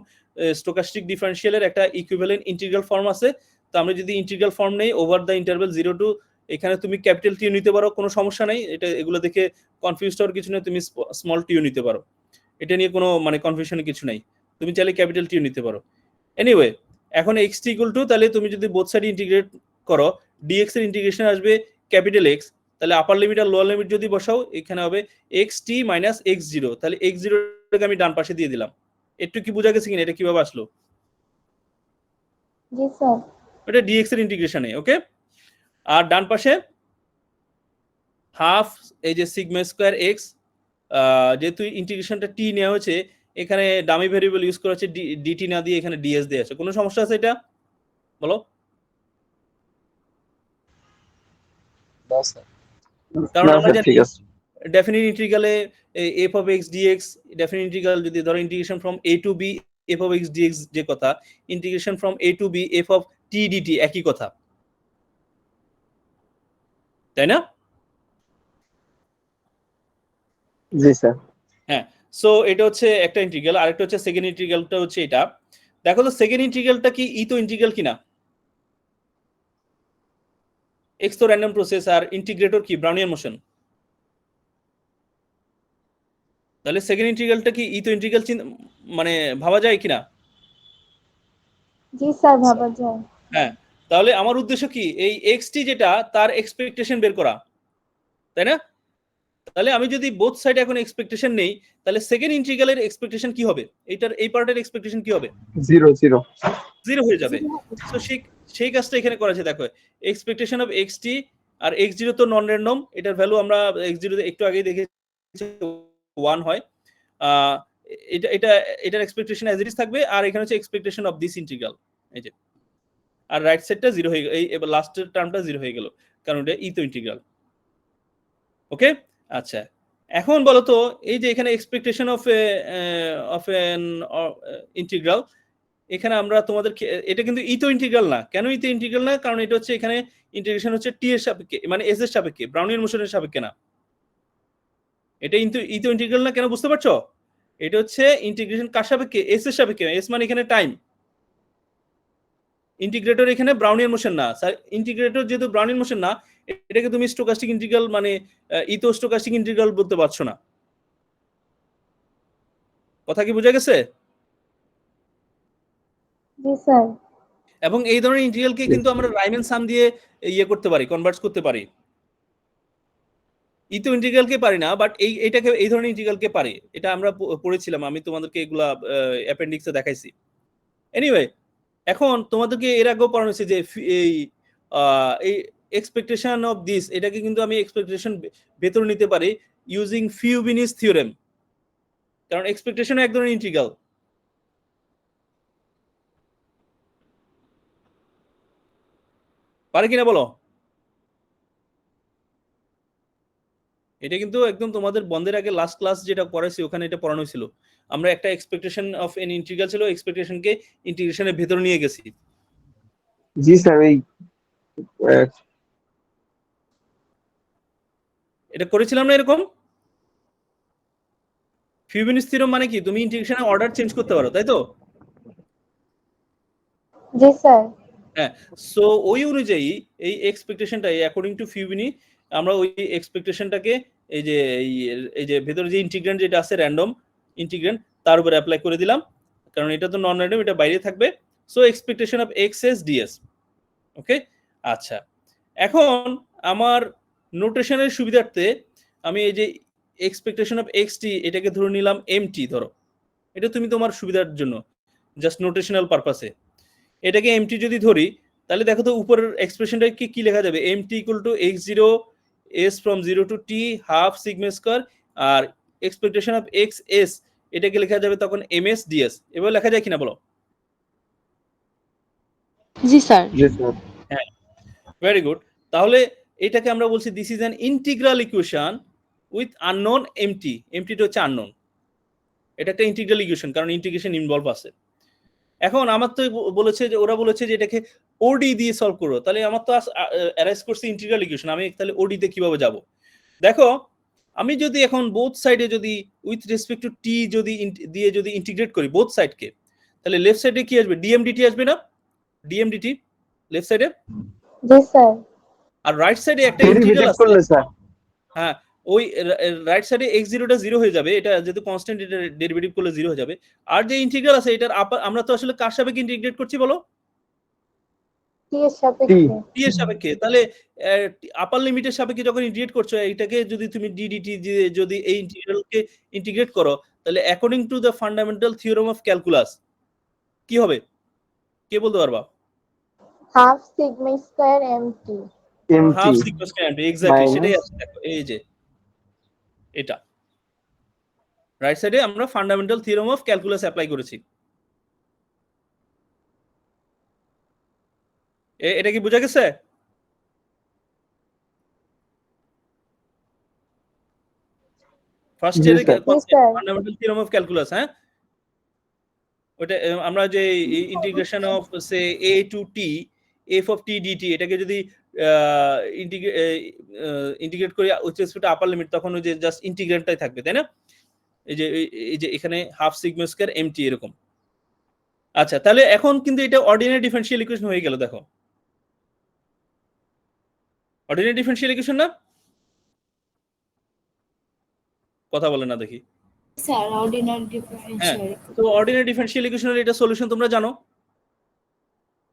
স্টোকাস্টিক ডিফারেনশিয়ালের একটা ইকুইভ্যালেন্ট ইন্টিগ্রাল ফর্ম আছে। তো আমরা যদি ইন্টিগ্রাল ফর্ম নেই ওভার দ্য ইন্টারভ্যাল 0 টু, এখানে তুমি ক্যাপিটাল টিও নিতে পারো, কোনো সমস্যা নাই, এটা এগুলো দেখে কনফিউজ হওয়ার কিছু নেই, তুমি স্মল টিও নিতে পারো, এটা নিয়ে কোনো মানে কনফিউশনের কিছু নাই, তুমি চাইলে ক্যাপিটাল টিও নিতে পারো। এনিওয়ে, এখন এক্স টি ইকুয়াল টু, তাহলে তুমি যদি বোথ সাইড ইন্টিগ্রেট করো, ডিএক্স এর ইন্টিগ্রেশন আসবে ক্যাপিটাল এক্স, তাহলে আপার লিমিট আর লোয়ার লিমিট যদি বসাও, এখানে হবে এক্স টি মাইনাস এক্স জিরো, তাহলে এক্স জিরোটাকে আমি ডান পাশে দিয়ে দিলাম। একটু কি বোঝা গেছে কিনা এটা কিভাবে আসলো? জি স্যার। এটা ডিএক্স এর ইন্টিগ্রেশনে, ওকে। আর ডান পাশে হাফ এই যে সিগমা স্কয়ার এক্স, যেহেতু ইন্টিগ্রেশনটা টি নেওয়া হয়েছে, এখানে ডামি ভেরিয়েবল ইউজ করা হচ্ছে, ডিটি না দিয়ে এখানে ডিএস দিয়ে আছে, কোনো সমস্যা আছে এটা বলো? কারণ আমরা জানি ডেফিনিট ইন্টিগ্রালে f of x dx, definite integral যদি ধরো integration from a to b f of x dx যে কথা, integration from a to b f of t dt একই কথা, তাই না? জি স্যার। হ্যাঁ, সো এটা হচ্ছে একটা ইন্টিগ্রাল, আরেকটা হচ্ছে সেকেন্ড ইন্টিগ্রালটা হচ্ছে এটা। দেখো তো সেকেন্ড ইন্টিগ্রালটা কি ই তো ইন্টিগ্রাল কিনা? এক্স তো র্যান্ডম প্রসেস আর ইন্টিগ্রেটর কি ব্রাউনিয়ান মোশন, তাহলে সেকেন্ড ইন্টিগ্রালটা কি ই তো ইন্টিগ্রাল মানে ভাবা যায় কিনা? জি স্যার, ভাবা যায়। হ্যাঁ, তাহলে আমার উদ্দেশ্য কি এই এক্সটি যেটা তার এক্সপেকটেশন বের করা, তাই না? তাহলে আমি যদি বোথ সাইড এখন এক্সপেকটেশন নেই, তাহলে সেকেন্ড ইন্টিগ্রালের এক্সপেকটেশন কি হবে, এইটার এই পার্টের এক্সপেকটেশন কি হবে? 0 0 জিরো হয়ে যাবে। তো সেই কাজটা এখানে করা আছে, দেখো এক্সপেকটেশন অফ এক্স টি আর এক্স জিরো তো নন র্যান্ডম, এটার ভ্যালু আমরা এক্স জিরো একটু আগেই দেখেছি 1 হয়। এটা এটা এটার এক্সপেকটেশন অ্যাজ ইট ইজ থাকবে, আর এখানে হচ্ছে এক্সপেকটেশন অফ দিস ইন্টিগ্রাল, এই যে, আর রাইট সাইডটা 0 হয়ে গেল, এই এবার লাস্টের টার্মটা 0 হয়ে গেল, কারণ এটা ই তো ইন্টিগ্রাল, ওকে। আচ্ছা, এখন বলো তো এই যে এখানে এক্সপেকটেশন অফ এন ইন্টিগ্রাল, এখানে আমরা তোমাদের এটা কিন্তু ইতো ইন্টিগ্রাল না, কেন ইতো ইন্টিগ্রাল না? কারণ এটা হচ্ছে এখানে ইন্টিগ্রেশন হচ্ছে টি এর সাপেক্ষে, মানে এস এর সাপেক্ষে, ব্রাউনিয়ান মোশনের সাপেক্ষে না, এটা কিন্তু ইতো ইন্টিগ্রাল না, কেন বুঝতে পারছো? এটা হচ্ছে ইন্টিগ্রেশন কার সাপেক্ষে? এস এর সাপেক্ষে, এস মানে এখানে টাইম, ইন্টিগ্রেটর এখানে ব্রাউনিয়ান মোশন না, স্যার ইন্টিগ্রেটর যেহেতু ব্রাউনিয়ান মোশন না, এটাকে তুমি স্টোকাস্টিক ইন্টিগ্রাল মানে ইতো স্টোকাস্টিক ইন্টিগ্রাল বলতে পারছো না, কথা কি বোঝা গেছে? জি স্যার। এবং এই ধরনের ইন্টিগ্রালকে কিন্তু আমরা রাইম্যান সাম দিয়ে ইয়ে করতে পারি, কনভার্ট করতে পারি, ইতো ইন্টিগ্রালকে পারি না, বাট এইটাকে এই ধরনের ইন্টিগ্রালকে পারি, এটা আমরা পড়েছিলাম, আমি তোমাদেরকে এগুলা অ্যাপেন্ডিক্সে দেখাইছি। এনিওয়ে, এখন তোমাদেরকে এর আগেও পড়ানো হয়েছে যে এই এক্সপেকটেশন অফ দিস, এটাকে কিন্তু আমি এক্সপেকটেশন ভেতরে নিতে পারি ইউজিং ফিউবিনিস থিওরেম, কারণ এক্সপেকটেশন এক ধরনের ইন্টিগ্রাল, পারে কিনা বলো? এটা কিন্তু একদম তোমাদের বন্ধের আগে লাস্ট ক্লাস যেটা পড়াইছি ওখানে এটা পড়ানো ছিল। আমরা একটা এক্সপেকটেশন অফ এন ইন্টিগ্রাল ছিল, এক্সপেকটেশনকে ইন্টিগ্রেশনের ভেতর নিয়ে গেছি। জি স্যার, ওই এটা করেছিলাম না এরকম? ফিউবিনিস থিওরেম মানে কি, তুমি ইন্টিগ্রেশনের অর্ডার চেঞ্জ করতে পারো, তাই তো? জি স্যার। হ্যাঁ, সো ওই অনুযায়ী এই এক্সপেকটেশনটা অ্যাকর্ডিং টু ফিউবিনি আমরা ওই এক্সপেকটেশনটাকে এই যে এই যে ভেতরে যে ইন্টিগ্র্যান্ট যেটা আছে র্যান্ডম ইন্টিগ্র্যান্ট তার উপরে অ্যাপ্লাই করে দিলাম, কারণ এটা তো নন র্যান্ডম, এটা বাইরে থাকবে। So expectation of x S ds. Okay, আচ্ছা এখন আমার নোটেশনের সুবিধার্থে আমি এই যে এক্সপেকটেশন অফ এক্স টি এটাকে ধরে নিলাম এমটি, ধরো এটা তুমি তোমার সুবিধার জন্য জাস্ট নোটেশনাল পারপাসে এটাকে এমটি যদি ধরি, তাহলে দেখো তো উপরের এক্সপ্রেশনটা কি লেখা যাবে, mt equal to x zero s from zero to t half sigma square, আর এক্সপেকটেশন অফ এক্স এস এটাকে লেখা যাবে তখন এম এস ডিএস। এবার লেখা যায় কিনা বলো? জি স্যার। হ্যাঁ, ভেরি গুড। তাহলে এটাকে আমরা বলছি this is an integral equation with unknown mt. এমটিটা হচ্ছে আননোন, এটা একটা ইন্টিগ্রাল ইকুয়েশন কারণ ইন্টিগ্রেশন ইনভলভ আছে। এখন আমার তো বলেছে যে ওরা বলেছে যে এটাকে ওডি দিয়ে সলভ করো, তাহলে আমার তো অ্যারাইজ করছে ইন্টিগ্রাল ইকুয়েশন, আমি তাহলে ওডি তে কিভাবে যাব? দেখো আমি যদি এখন বোথ সাইডে যদি উইথ রেসপেক্ট টু টি যদি দিয়ে যদি ইন্টিগ্রেট করি বোথ সাইডকে, তাহলে লেফট সাইডে কি আসবে, ডিএমডিটি আসবে না? ডিএমডিটি লেফট সাইডে। জি স্যার। আর রাইট সাইডে একটা ইন্টিগ্রাল আছে, হ্যাঁ ওই রাইট সাইডে x0 টা 0 হয়ে যাবে, এটা যেহেতু কনস্ট্যান্ট, এটা ডেরিভেটিভ করলে 0 হয়ে যাবে। আর যে ইন্টিগ্রাল আছে এটার আমরা তো আসলে কার সাপেক্ষে ইন্টিগ্রেট করছি বলো? টি এর সাপেক্ষে। টি এর সাপেক্ষে। তাহলে আপার লিমিটের সাপেক্ষে যখন ইন্টিগ্রেট করছো এটাকে যদি তুমি ডিডিটি দিয়ে যদি এই ইন্টিগ্রালকে ইন্টিগ্রেট করো, তাহলে according to the fundamental theorem of calculus কি হবে, কে বলতে পারবা? Half sigma square mt. Half sigma square mt, exactly সেটাই আছে। দেখো এই যে এটা রাইট সাইডে আমরা fundamental theorem of calculus apply করেছি। এটা কি বোঝা গেছে? ফার্স্ট ইয়ারে ফান্ডামেন্টাল থিওরেম অফ ক্যালকুলাস, হ্যাঁ ওটা আমরা যে ইন্টিগ্রেশন অফ সে a to t f of t dt এটাকে যদি ইন্টিগ্রেট করি with respect to upper limit, তখন ওই যে জাস্ট ইন্টিগ্রেন্টটাই থাকবে, তাই না? এই যে এখানে হাফ সিগমা স্কয়ার এমটি এরকম। আচ্ছা তাহলে এখন কিন্তু এটা অর্ডিনারি ডিফারেনশিয়াল ইকুয়েশন হয়ে গেল। দেখো অর্ডিনারি ডিফারেনশিয়াল ইকুয়েশন না? কথা বলে না দেখি স্যার অর্ডিনারি ডিফারেনশিয়াল। তো অর্ডিনারি ডিফারেনশিয়াল ইকুয়েশনের এটা সলিউশন তোমরা জানো।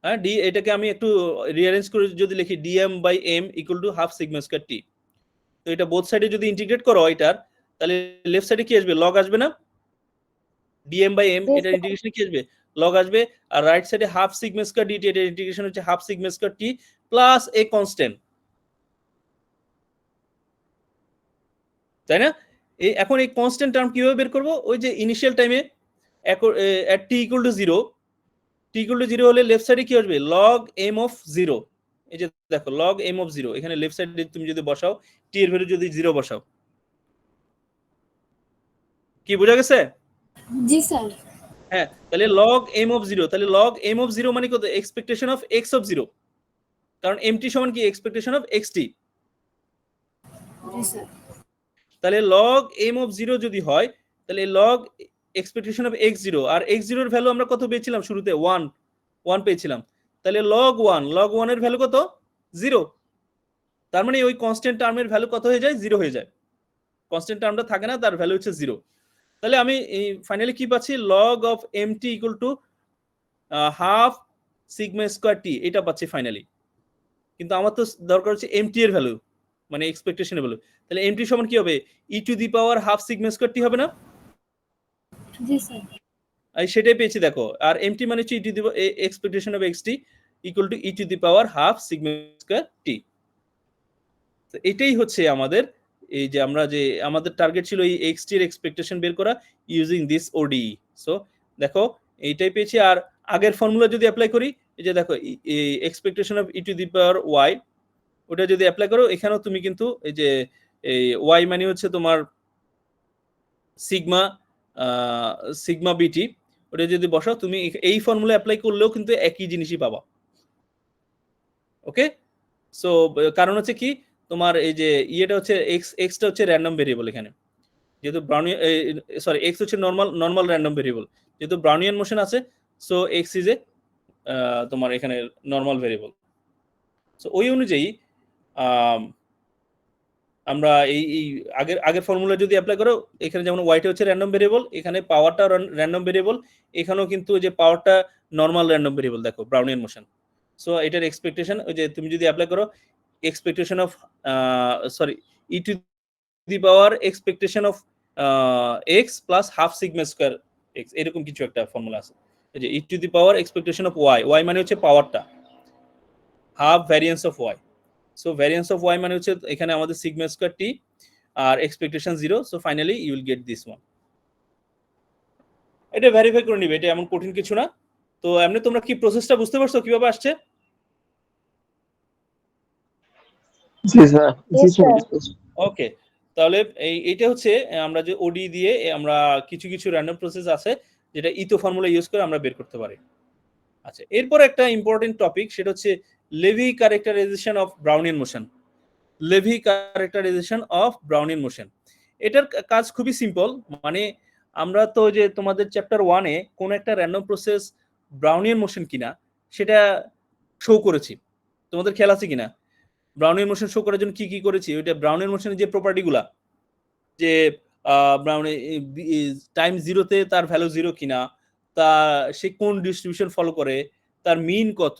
হ্যাঁ, ডি এটাকে আমি একটু রিঅ্যারেঞ্জ করে যদি লিখি dm by m equal to half sigma square t, তো এটা বোথ সাইডে যদি ইন্টিগ্রেট করো এটার, তাহলে লেফট সাইডে কি আসবে, লগ আসবে না? dm বাই m এটা ইন্টিগ্রেশনে কি আসবে, লগ আসবে। আর রাইট সাইডে হাফ সিগমা স্কয়ার dt এটা ইন্টিগ্রেশন হচ্ছে half sigma square t plus a constant, তাই না? এখন এই কনস্ট্যান্ট টার্ম কিভাবে বের করব, ওই যে ইনিশিয়াল টাইমে at t equal to 0, t equal to 0 হলে লেফট সাইডে কি আসবে, log m অফ 0। এই যে দেখো log m অফ 0 এখানে লেফট সাইডে তুমি যদি বসাও t এর ভ্যালু যদি 0 বসাও, কি বোঝা গেছে? জি স্যার। হ্যাঁ, তাহলে log m অফ 0, তাহলে log m অফ 0 মানে কত, এক্সপেকটেশন অফ x অফ 0, কারণ mt সমান কি expectation of xt। G sir. তাহলে log m অফ 0 যদি হয়, তাহলে log expectation of x0, R x0 এর ভ্যালু আমরা কত পেয়েছিলাম শুরুতে, 1 পেয়েছিলাম। তাহলে log 1 এর ভ্যালু কত, 0। তার মানে ওই কনস্ট্যান্ট টার্মের ভ্যালু কত হয়ে যায়, 0 হয়ে যায়। কনস্ট্যান্ট টার্মটা থাকে না, তার ভ্যালু হচ্ছে 0। তাহলে আমি ফাইনালি কি পাচ্ছি, log of mt equal to half sigma square t, এটা পাচ্ছি ফাইনালি। কিন্তু আমার তো দরকার হচ্ছে mt এর ভ্যালু, মানে এক্সপেকটেশনের ভ্যালু। তাহলে mt সমান কি হবে, e two the power half sigma square t হবে না? জি স্যার। আমি সেটাই পেয়েছি দেখো। আর mt মানে হচ্ছে e two the expectation of xt equal to e two the power half sigma square t। তো এটাই হচ্ছে আমাদের এই যে আমরা যে আমাদের টার্গেট ছিল এই xt এর এক্সপেকটেশন বের করা ইউজিং দিস ODE। সো দেখো এইটাই পেয়েছি। আর আগের ফর্মুলা যদি অ্যাপ্লাই করি, এই যে দেখো expectation of e two the power y, ওটা যদি অ্যাপ্লাই করো এখানেও তুমি কিন্তু এই যে এই ওয়াই মানে হচ্ছে তোমার সিগমা সিগমা বিটি, ওটা যদি বসাও তুমি এই ফর্মুলা অ্যাপ্লাই করলেও কিন্তু একই জিনিসই পাবা। ওকে, সো কারণ হচ্ছে কি তোমার এই যে ইয়েটা হচ্ছে এক্সটা হচ্ছে র্যান্ডম ভেরিয়েবল, এখানে যেহেতু ব্রাউনিয়ান সরি এক্স হচ্ছে নর্মাল র্যান্ডম ভেরিয়েবল, যেহেতু ব্রাউনিয়ান মোশন আছে সো এক্স ইজ এ তোমার এখানে নর্মাল ভেরিয়েবল। সো ওই অনুযায়ী আমরা এই আগের ফর্মুলা যদি অ্যাপ্লাই করো, এখানে যেমন ওয়াইটা হচ্ছে র্যান্ডম ভেরিয়েবল, এখানে পাওয়ারটা র্যান্ডম ভেরিয়েবল, এখানেও কিন্তু যে পাওয়ারটা নর্মাল র্যান্ডম ভেরিয়েবল, দেখো ব্রাউনিয়ান মোশন। সো এটার এক্সপেকটেশন ওই যে তুমি যদি অ্যাপ্লাই করো expectation of sorry e to the power expectation of x plus half sigma square x, এরকম কিছু একটা ফর্মুলা আছে। এই যে e to the power expectation of y মানে হচ্ছে পাওয়ারটা, half variance of y. So variance of y মানে হচ্ছে এখানে আমাদের সিগমা স্কোয়ার টি আর expectation 0। So finally you will get this one. এটা ভেরিফাই করে নিবে, এটা এমন কঠিন কিছু না। তো এমনি তোমরা কি প্রসেসটা বুঝতে পারছো কিভাবে আসছে? জি স্যার, জি Yes, স্যার। sir. ওকে, তাহলে এইটা হচ্ছে আমরা যে ওডি দিয়ে আমরা কিছু র্যান্ডম প্রসেস আছে যেটা ইতো ফর্মুলা ইউজ করে আমরা বের করতে পারি। আচ্ছা, এরপর একটা ইম্পর্টেন্ট টপিক, সেটা হচ্ছে Levy characterization of Brownian motion. Levy characterization of Brownian motion, এটার কাজ খুবই সিম্পল। মানে আমরা তো যে তোমাদের চ্যাপ্টার 1-এ কোন একটা র্যান্ডম প্রসেস ব্রাউনিয়ান মোশন কিনা সেটা শো করেছি, তোমাদের খেয়াল আছে কিনা? ব্রাউনিয়ান মোশন শো করার জন্য কি কি করেছি, ওইটা ব্রাউনিয়ান মোশনের যে প্রপার্টিগুলা, যে টাইম 0-তে তার ভ্যালু 0 কিনা, তা সে কোন ডিস্ট্রিবিউশন ফলো করে, তার মিন কত,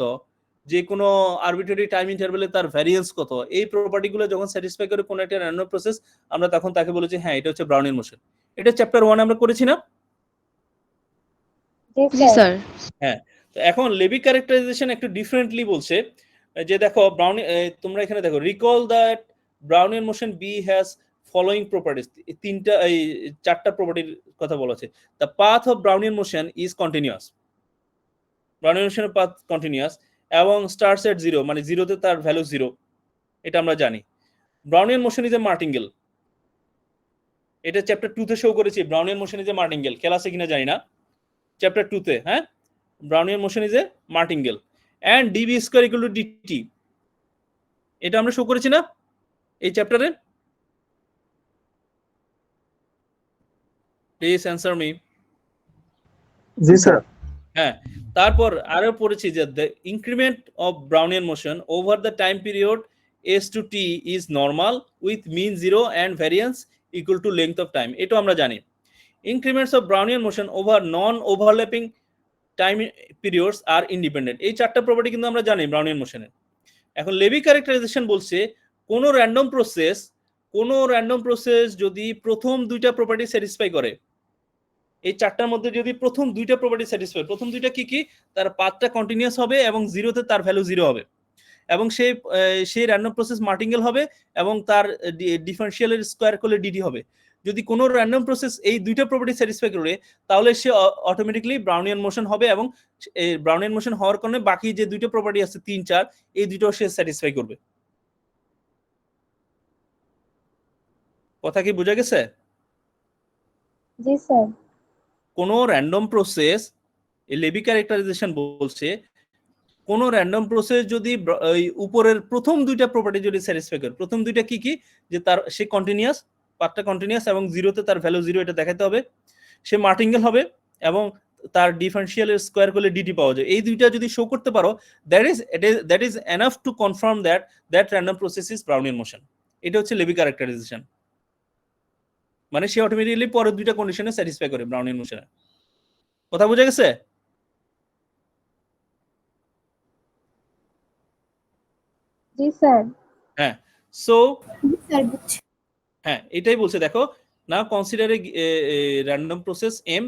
যে কোনো আরবিট্রারি টাইম ইন্টারভ্যালে তার ভ্যারিয়েন্স কত, এই প্রপার্টিগুলো যখন স্যাটিসফাই করে কোন একটা র্যান্ডম প্রসেস, আমরা তখন তাকে বলেছি হ্যাঁ এটা হচ্ছে ব্রাউনিয়ান মোশন। এটা চ্যাপ্টার 1 আমরা করেছি না? Yes, sir. হ্যাঁ, তো এখন লেভি ক্যারেক্টারাইজেশন একটু ডিফারেন্টলি বলছে যে দেখো তোমরা এখানে দেখো recall that Brownian motion B has following properties, এই 4টা প্রপার্টির কথা বলা আছে। The path of Brownian motion is continuous, Brownian মোশনের পাথ কন্টিনিউয়াস এবং স্টার্টস এট 0, মানে 0-তে তার ভ্যালু 0, এটা আমরা জানি। Brownian motion is a martingale, এটা চ্যাপ্টার 2-তে শো করেছি। Brownian motion is a martingale, খেয়াল আছে কিনা জানি না, চ্যাপ্টার 2-তে। হ্যাঁ, Brownian motion is a martingale and dv square equal to dt, এটা আমরা শো করেছি না এই চ্যাপ্টারে? Please answer me. G sir. হ্যাঁ, তারপর আরো পড়েছি যে the increment of Brownian motion over the time period s to t is normal with mean 0 and variance equal to length of time, এটা আমরা জানি। Increments of Brownian motion over non-overlapping time periods আর independent, এই 4টা property কিন্তু আমরা জানি Brownian মোশনের। এখন লেভি ক্যারেক্টারাইজেশন বলছে কোন র্যান্ডম প্রসেস যদি প্রথম 2টা প্রপার্টি স্যাটিসফাই করে, এই 4টার মধ্যে যদি প্রথম 2টা প্রপার্টি স্যাটিসফাই, প্রথম 2টা কি কি, তার পাথটা কন্টিনিউয়াস হবে এবং 0-তে তার ভ্যালু 0 হবে, এবং সেই র্যান্ডম প্রসেস মার্টিঙ্গেল হবে এবং তার ডিফারেনশিয়ালের স্কয়ার করলে ডিটি হবে। যদি কোনো র্যান্ডম প্রসেস এই 2টা প্রপার্টি স্যাটিসফাই করে তাহলে সে অটোমেটিক্যালি ব্রাউনিয়ান মোশন হবে, এবং ব্রাউনিয়ান মোশন হওয়ার কারণে বাকি যে 2টা প্রপার্টি আছে 3, 4, এই 2টো সে স্যাটিসফাই করবে। কথা কি বোঝা গেছে? জি স্যার। কোন র্যান্ডম প্রসেস, এই লেভি ক্যারেক্টারাইজেশন বলছে কোন র্যান্ডম প্রসেস যদি উপরের প্রথম 2টা প্রপার্টি যদি স্যাটিসফাই করে, প্রথম 2টা কি কি, যে তার সে কন্টিনিউয়াস, পাথটা কন্টিনিউয়াস এবং 0-তে তার ভ্যালু 0, এটা দেখাতে হবে, সে মার্টিঙ্গেল হবে এবং তার ডিফারেনশিয়ালের স্কয়ার করলে ডিটি পাওয়া যায়। এই 2টা যদি শো করতে পারো, that is enough to confirm that random process is Brownian motion. এটা হচ্ছে লেভি ক্যারেক্টারাইজেশন, মানে সে অটোমেটিক্যালি পরের 2টা কন্ডিশনে স্যাটিসফাই করে ব্রাউনিয়ান মোশনে। কথা বোঝা গেছে? জি স্যার। হ্যাঁ, সো স্যার বুঝছি। হ্যাঁ, এটাই বলছে দেখো না, consider A random process m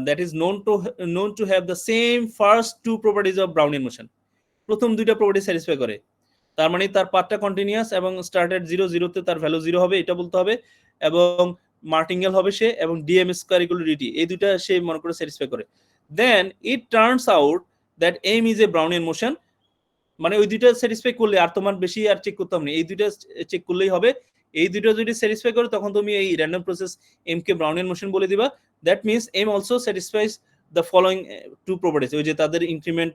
that is known to have the same first 2 properties of Brownian motion, প্রথম 2টা প্রপার্টি স্যাটিসফাই করে, তার মানে তার পাথটা কন্টিনিউয়াস এবং স্টার্ট এট 0, 0-তে তার ভ্যালু 0 হবে, এটা বলতে হবে, এবং মার্টিঙ্গেল হবে সে, এবং dm square equal to dt, এই 2টা সে মনে করে স্যাটিসফাই করে। Then it turns out that m is a Brownian motion, মানে ওই 2টা স্যাটিসফাই করলে আর তোমার বেশি আর চেক করতে হবে না, এই 2টা চেক করলেই হবে এই দুটো যদি স্যাটিসফাই করে তখন তুমি এই র্যান্ডম প্রসেস এম কে ব্রাউনিয়ান মোশন বলে দিবা। That means M also satisfies the following two properties, ওই যে তাদের ইনক্রিমেন্ট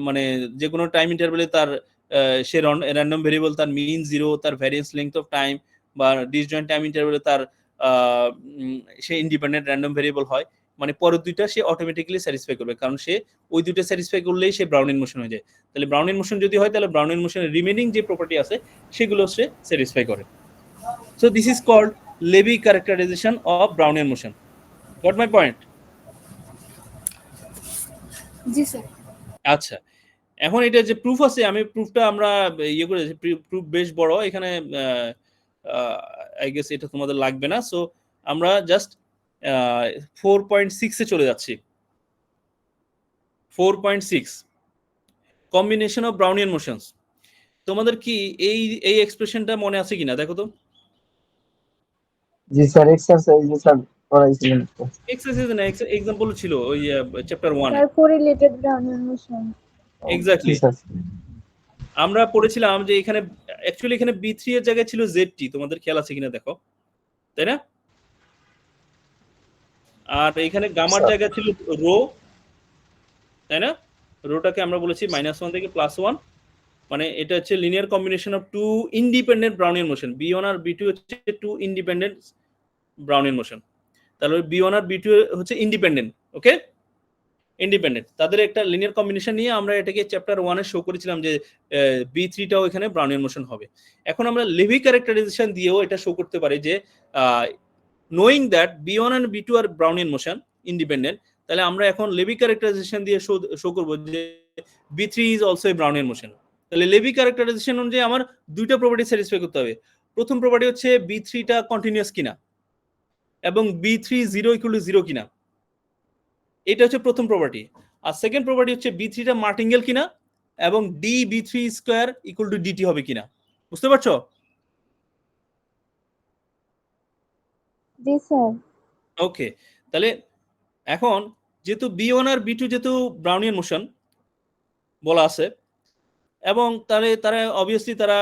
মানে যে কোনো টাইম ইন্টারভ্যালে তার সে র্যান্ডম ভেরিয়েবল তার মিন 0, তার ভ্যারিয়েন্স লেংথ অফ টাইম বা ডিসজয়েন্ট টাইম ইন্টারভ্যালে তার সে ইন্ডিপেন্ডেন্ট র্যান্ডম ভেরিয়েবল হয়, মানে পরের দুইটা সে অটোমেটিক্যালি স্যাটিসফাই করবে, কারণ সে ওই দুইটা স্যাটিসফাই করলেই সে ব্রাউনিয়ান মোশন হয়ে যায়। তাহলে ব্রাউনিয়ান মোশন যদি হয় তাহলে ব্রাউনিয়ান মোশনের রিমেনিং যে প্রপার্টি আছে সেগুলো সে স্যাটিসফাই করে। So this is called Levy characterization of Brownian motion. Got my point? জি স্যার। আচ্ছা, এখন এটা যে প্রুফ আছে, আমি প্রুফটা আমরা ইয়ে করেছি, প্রুফ বেশ বড়, এখানে আই গেস এটা তোমাদের লাগবে না। সো আমরা জাস্ট 4.6 এ চলে যাচ্ছি। 4.6 কম্বিনেশন অফ ব্রাউনিয়ান মোশনস। তোমাদের কি এই এক্সপ্রেশনটা মনে আছে কিনা দেখো তো। জি স্যার, এক্সারসাইজ স্যার করাইছিলেন তো। এক্সারসাইজ না, এক্সাম্পল ছিল ওই চ্যাপ্টার 1 এ। Sir correlated Brownian motion. Exactly. জি স্যার। আমরা পড়েছিলাম যে এখানে অ্যাকচুয়ালি এখানে B3 এর জায়গায় ছিল ZT, তোমাদের খেয়াল আছে কিনা দেখো, তাই না? আর এখানে গামার স্যার। জায়গা ছিল রো, তাই না? রোটাকে আমরা বলেছি -1 থেকে +1, মানে এটা হচ্ছে linear combination of two independent Brownian motion. B1 আর B2 হচ্ছে টু ইন্ডিপেন্ডেন্ট ব্রাউনিয়ান মোশন। তাহলে B1 আর B2 হচ্ছে ইন্ডিপেন্ডেন্ট, ওকে, ইন্ডিপেন্ডেন্ট। তাদের একটা লিনিয়ার কম্বিনেশন নিয়ে আমরা এটাকে চ্যাপ্টার 1 এ শো করেছিলাম যে B3টাও এখানে ব্রাউনিয়ান মোশন হবে। এখন আমরা লেভি ক্যারেক্টারাইজেশন দিয়েও এটা শো করতে পারি যে knowing that B1 and B2 are Brownian motion independent, তাহলে আমরা এখন লেভি ক্যারেক্টারাইজেশন দিয়ে শো করব যে B3 is also a Brownian motion। তাহলে লেভি ক্যারেক্টারাইজেশন অনুযায়ী আমার দুইটা প্রপার্টি স্যাটিসফাই করতে হবে। প্রথম প্রপার্টি হচ্ছে B3টা কন্টিনিউয়াস কিনা এবং B3 0 কিনা, এটা হচ্ছে প্রথম প্রপার্টি। আর সেকেন্ড প্রপার্টি হচ্ছে B3টা মার্টিঙ্গেল কিনা এবং dB3 square equal to dt হবে কিনা। বুঝতে পারছো? জি স্যার। ওকে, তাহলে এখন যেহেতু B1 আর B2 যেহেতু ব্রাউনিয়ান মোশন বলা আছে এবং তাহলে তারা অবভিয়াসলি তারা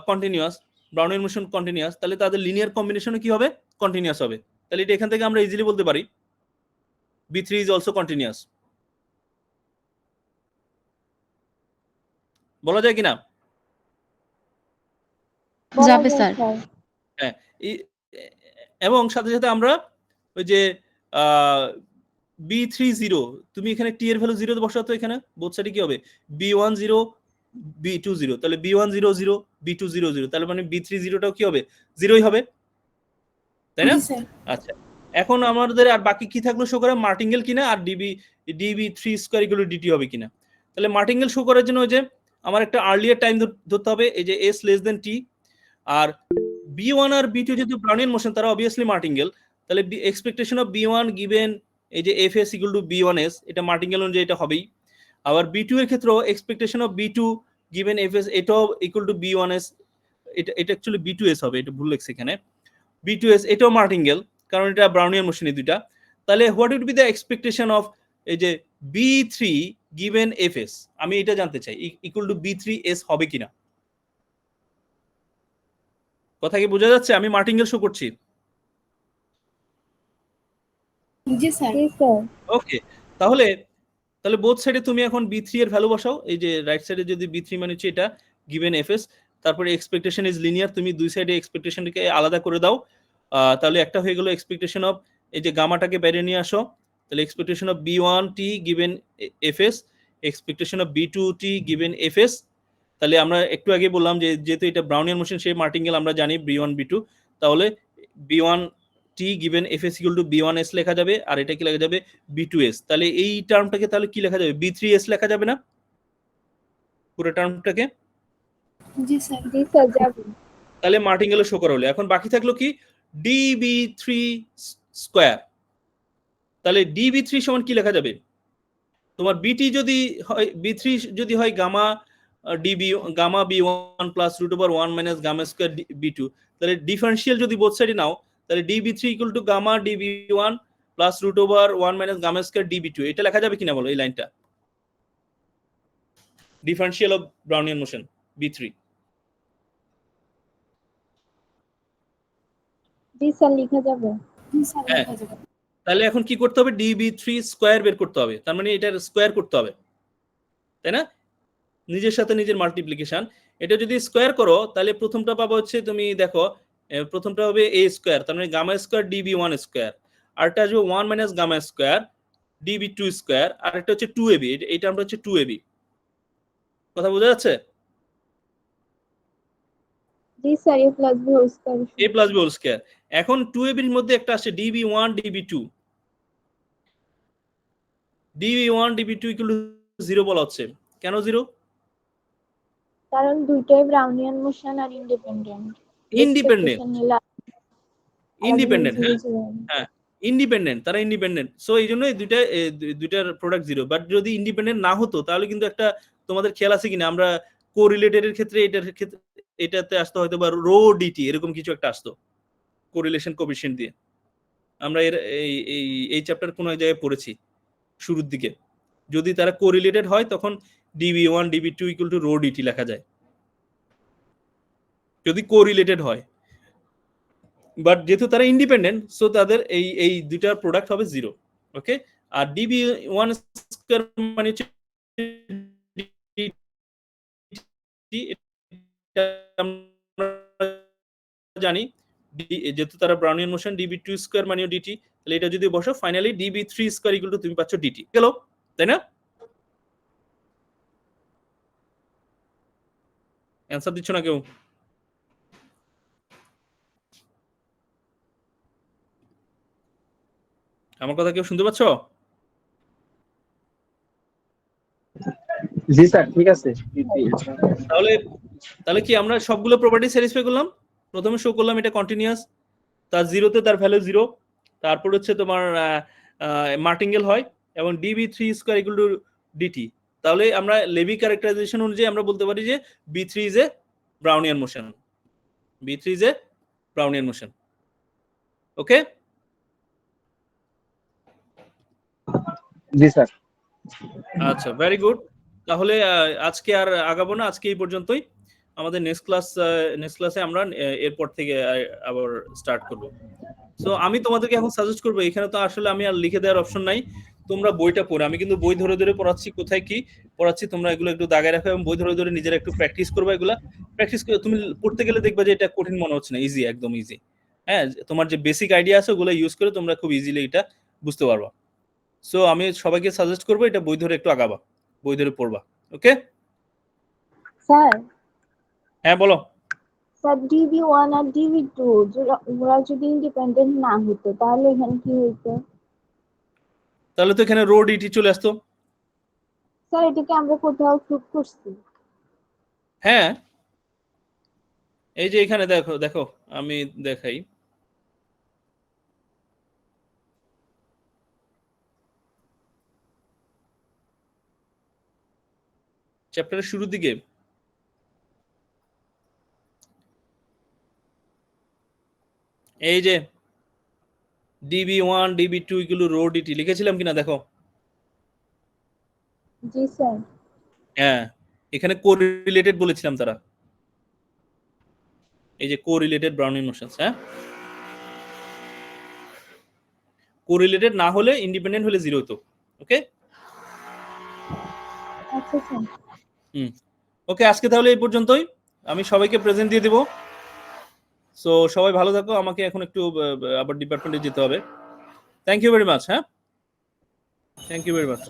কন্টিনিউয়াস, ব্রাউনিয়ান মোশন কন্টিনিউয়াস, তাহলে তাদের লিনিয়ার কম্বিনেশনে কি হবে? কন্টিনিউয়াস হবে। তাহলে এটা এখান থেকে আমরা ইজিলি বলতে পারি B3 is also continuous। বলা যায় কিনা? যাবে স্যার। হ্যাঁ, এবং সাথে সাথে আমরা ওই যে B30, তুমি এখানে T এর ভ্যালু 0 বসাতো, এখানে বোথ সাইডে কি হবে? B10 B20, তাহলে B100 B200, তাহলে মানে B30টাও কি হবে? 0ই হবে, তাই না? জি স্যার। আচ্ছা, এখন আমাদের আর বাকি কি থাকলো শো করা? মার্টিঙ্গেল কিনা আর dB3 square equal to dt হবে কিনা। তাহলে মার্টিঙ্গেল শো করার জন্য ওই যে আমার একটা আর্লিয়ার টাইম ধরতে হবে, এই যে s less than t। আর B1 আর B2 যেহেতু ব্রাউনিয়ান মোশন তারা অবভিয়াসলি মার্টিঙ্গেল, তাহলে এক্সপেকটেশন অফ B1 গিভেন এই যে fs ইকুয়াল টু B1s, এটা মার্টিঙ্গেল অনুযায়ী এটা হবেই। আবার B2 এর ক্ষেত্রেও expectation of B2 given fs এটাও ইকুয়াল টু B1s, এটা অ্যাকচুয়ালি B2s হবে, এটা ভুল লেখছে এখানে। B2s এটাও মার্টিঙ্গেল, কারণ এটা ব্রাউনিয়ান মোশন এই দুইটা। তাহলে what would be the expectation of এই যে B3 গিভেন fs, আমি এটা জানতে চাই, ইকুয়াল টু B3s হবে কিনা। কথা কি বোঝা যাচ্ছে? আমি মার্টিঙ্গেল শো করছি। জি স্যার। জি স্যার। ওকে, তাহলে বোথ সাইডে তুমি এখন B3 এর ভ্যালু বসাও। এই যে রাইট সাইডে যদি B3 মানে হচ্ছে এটা গিভেন fs, তারপরে এক্সপেকটেশন ইজ লিনিয়ার, তুমি দুই সাইডে এক্সপেকটেশনটাকে আলাদা করে দাও। তাহলে একটা হয়ে গেল এক্সপেকটেশন অফ এই যে গামাটাকে বাইরে নিয়ে আসো, তাহলে expectation of B1t given fs, expectation of B2t given fs। তাহলে আমরা একটু আগে বললাম যে যেহেতু এটা ব্রাউনিয়ান মোশন সেই মার্টিঙ্গেল আমরা জানি B1 B2, তাহলে B1t given fs equal to B1s লেখা যাবে, আর এটা কি লেখা যাবে? B2s। তাহলে এই টার্মটাকে তাহলে কি লেখা যাবে? B3s লেখা যাবে না পুরো টার্মটাকে? জি স্যার। জি স্যার যাবে। তাহলে মার্টিঙ্গেলে শো করা হলো। এখন বাকি থাকলো কি? dB3 square. তাহলে dB3 সমান কি লেখা যাবে? তোমার BT যদি হয় B3 যদি হয় gamma gamma B1 plus √1 minus gamma square B2, তাহলে ডিফারেন্সিয়াল যদি বোথ সাইডে নাও, তাহলে dB3 equal to gamma dB1 plus √1 minus gamma square dB2, এটা লেখা যাবে কিনা বলো এই লাইনটা? Differential of Brownian motion B3। জি স্যার লিখা যাবে। হ্যাঁ তাহলে এখন কি করতে হবে, db3 স্কয়ার বের করতে হবে, তার মানে এটার স্কয়ার করতে হবে, তাই না? নিজের সাথে নিজের মাল্টিপ্লিকেশন। এটা যদি স্কয়ার করো তাহলে প্রথমটা পাবো হচ্ছে, তুমি দেখো প্রথমটা হবে a স্কয়ার, তার মানে গামা স্কয়ার db1 স্কয়ার, আরটা আসবে 1 minus gamma square db2 square, আর একটা হচ্ছে 2ab, এটা আমরা হচ্ছে 2ab। কথা বোঝা যাচ্ছে? জি sir a plus b whole square. a plus b whole square. এখন 2ab এর মধ্যে একটা আসছে db1 db2, db1 db2 equal to 0 বলা হচ্ছে। কেন 0? কারণ দুইটাই ব্রাউনিয়ান মোশন আর ইন্ডিপেন্ডেন্ট। ইন্ডিপেন্ডেন্ট, ইন্ডিপেন্ডেন্ট, হ্যাঁ হ্যাঁ ইন্ডিপেন্ডেন্ট, তারা ইন্ডিপেন্ডেন্ট। সো এই জন্য দুইটার প্রোডাক্ট 0। বাট যদি ইন্ডিপেন্ডেন্ট না হতো তাহলে কিন্তু একটা, তোমাদের খেয়াল আছে কিনা, আমরা কোরিলেটেড এর ক্ষেত্রে এটাতে আসতো হয়তো বা রো ডিটি এরকম কিছু একটা আসতো কোরিলেশন কোএফিশিয়েন্ট দিয়ে। আমরা এর এই চ্যাপ্টার কোন এক জায়গায় পড়েছি শুরুর দিকে। যদি তারা কোরিলেটেড হয় তখন db1 db2 equal to rho DT লেখা যায়, যদি কোরিলেটেড হয়। বাট যেহেতু তারা ইন্ডিপেন্ডেন্ট, সো তাদের এই দুইটার প্রোডাক্ট হবে 0। ওকে, আর db1 স্কয়ার মানে হচ্ছে আমরা জানি, যেহেতু তারা ব্রাউনিয়ান মোশন db2 স্কয়ার মানে dt, তাহলে এটা যদি বসো finally db3 square equal two তুমি পাচ্ছ dt। গেল, তাই না? অ্যানসার দিচ্ছ না কেউ? আমার কথা কেউ শুনতে পাচ্ছ? জি স্যার ঠিক আছে। তাহলে কি আমরা সবগুলো প্রপার্টি স্যাটিসফাই করলাম? প্রথমে শো করলাম এটা কন্টিনিউয়াস, তার 0 তে তার ভ্যালু 0, তারপর হচ্ছে তোমার মার্টিঙ্গেল হয় এবং db3 square equal to dt। তাহলে আমরা লেভি ক্যারেক্টারাইজেশন অনুযায়ী আমরা বলতে পারি যে b3 is a Brownian motion, b3 is a Brownian motion. Okay, G sir. আচ্ছা ভেরি গুড। তাহলে আজকে আর আগাবো না, আজকে এই পর্যন্তই। আমাদের নেক্সট ক্লাসে আমরা এরপর থেকে আবার স্টার্ট করব। সো আমি তোমাদেরকে এখন সাজেস্ট করবো, এখানে তো আসলে আমি আর লিখে দেওয়ার অপশন নাই, তোমরা বইটা পড়ো। আমি কিন্তু বই ধরে ধরে পড়াচ্ছি, কোথায় কি পড়াচ্ছি তোমরা এগুলো একটু দাগায় রাখো এবং বই ধরে ধরে নিজেরা একটু প্র্যাকটিস করবে। এগুলা প্র্যাকটিস করে তুমি পড়তে গেলে দেখবে যে এটা কঠিন মনে হচ্ছে না, ইজি, একদম ইজি। হ্যাঁ, তোমার যে বেসিক আইডিয়া আছে ওগুলো ইউজ করে তোমরা খুব ইজিলি এটা বুঝতে পারবা। সো আমি সবাইকে সাজেস্ট করবো এটা বই ধরে একটু আগাবা, বই ধরে পড়বা। ওকে স্যার, হ্যাঁ বলো। স্যার db1 আর db2 ওরা যদি ইন্ডিপেন্ডেন্ট না হতো তাহলে এখানে কি হইতো? তাহলে তো এখানে রো ডিটি চলে আসতো। স্যার এটাকে আমরা কোথাও প্রুভ করছি? হ্যাঁ, এই যে এখানে দেখো দেখো আমি দেখাই, চ্যাপ্টারের শুরুর দিকে এই যে db1 db2 এগুলো রো ডিটি লিখেছিলাম কিনা দেখো। জি স্যার। হ্যাঁ, এখানে কোরিলেটেড বলেছিলাম তারা, এই যে কোরিলেটেড ব্রাউনিয়ান মোশনস। হ্যাঁ, কোরিলেটেড না হলে ইন্ডিপেন্ডেন্ট হলে 0 হতো। ওকে, আচ্ছা স্যার। ওকে, আজকে তাহলে এই পর্যন্তই। আমি সবাইকে প্রেজেন্ট দিয়ে দিব। সো সবাই ভালো থাকো, আমাকে এখন একটু আবার ডিপার্টমেন্টে যেতে হবে। Thank you very much. হ্যাঁ, থ্যাংক ইউ ভেরি মাচ।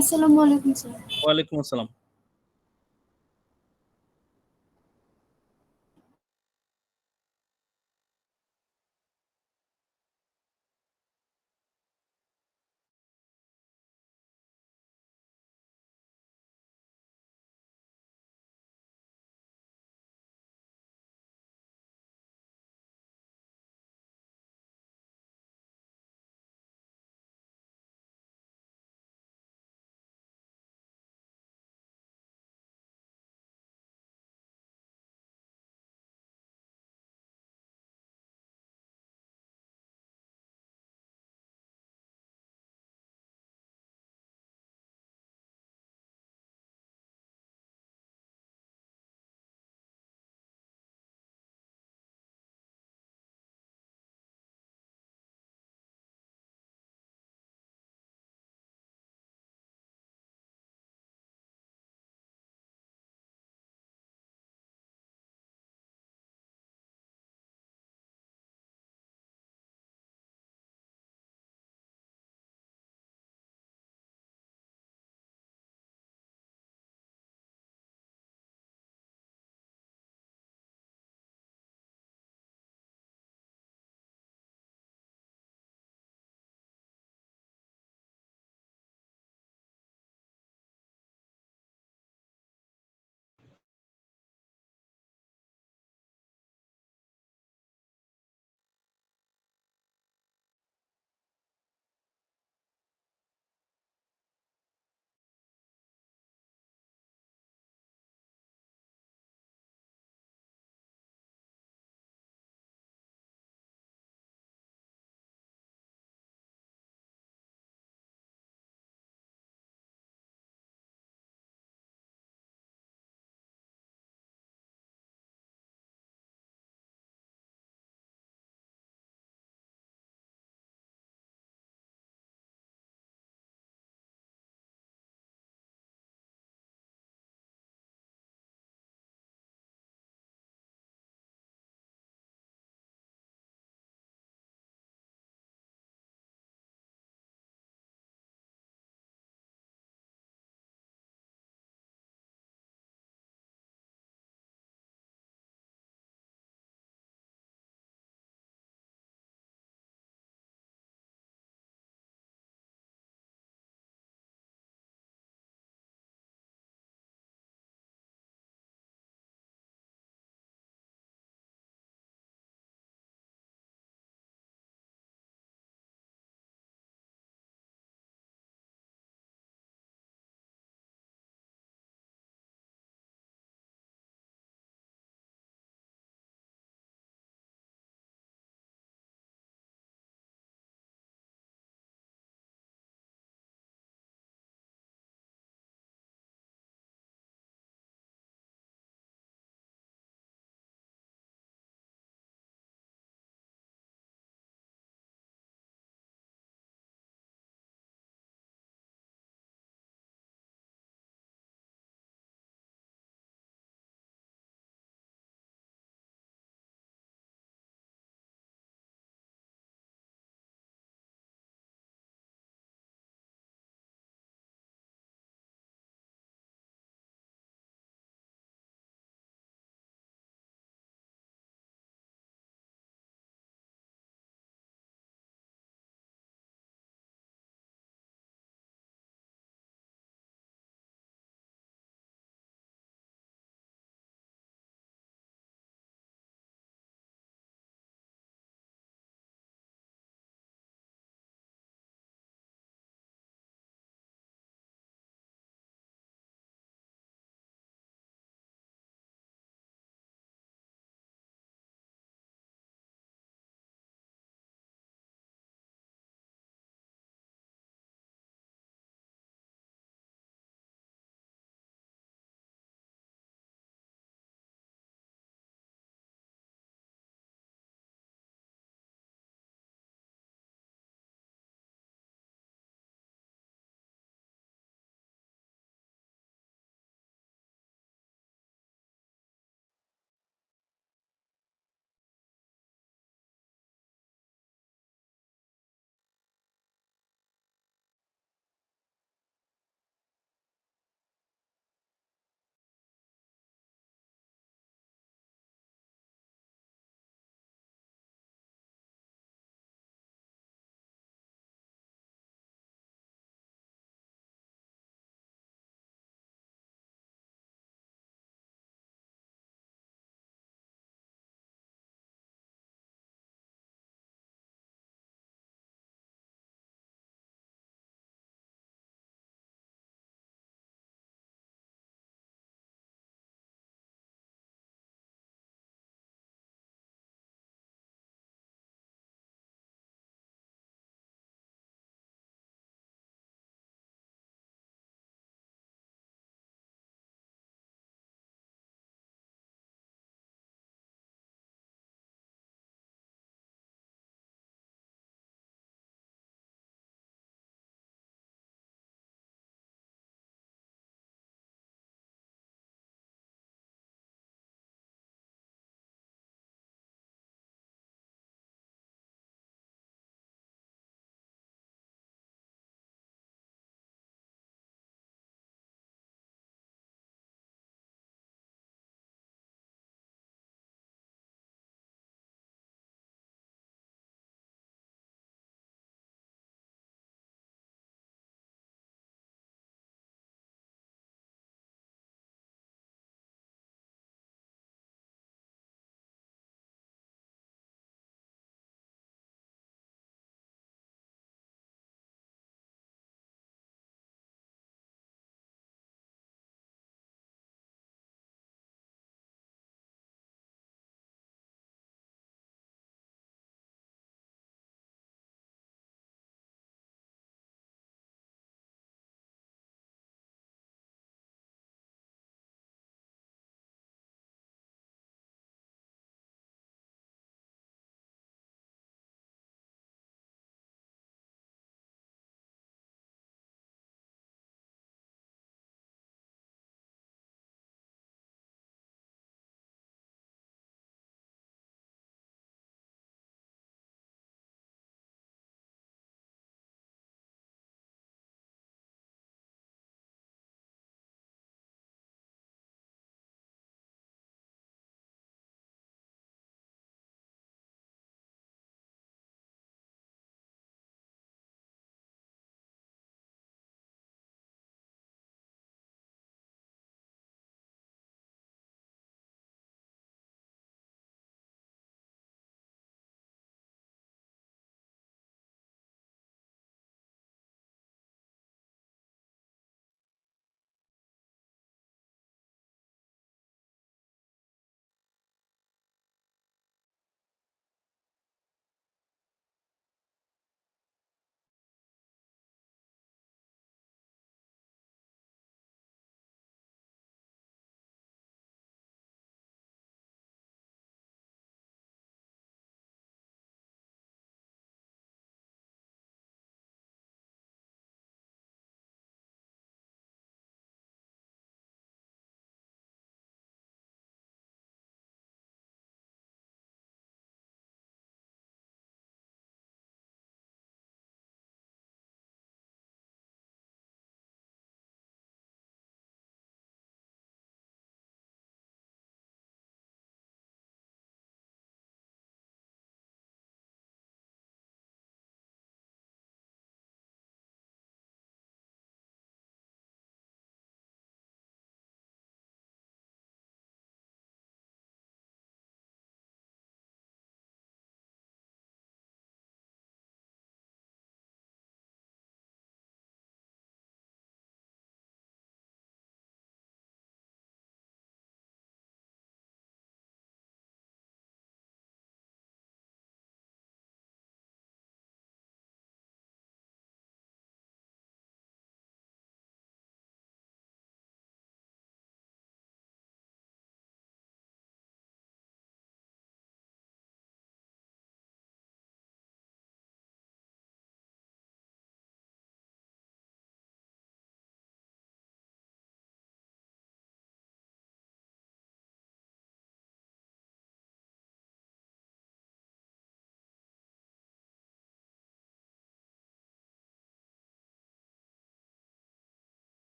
আসসালামু আলাইকুম স্যার। ওয়ালাইকুম আসসালাম।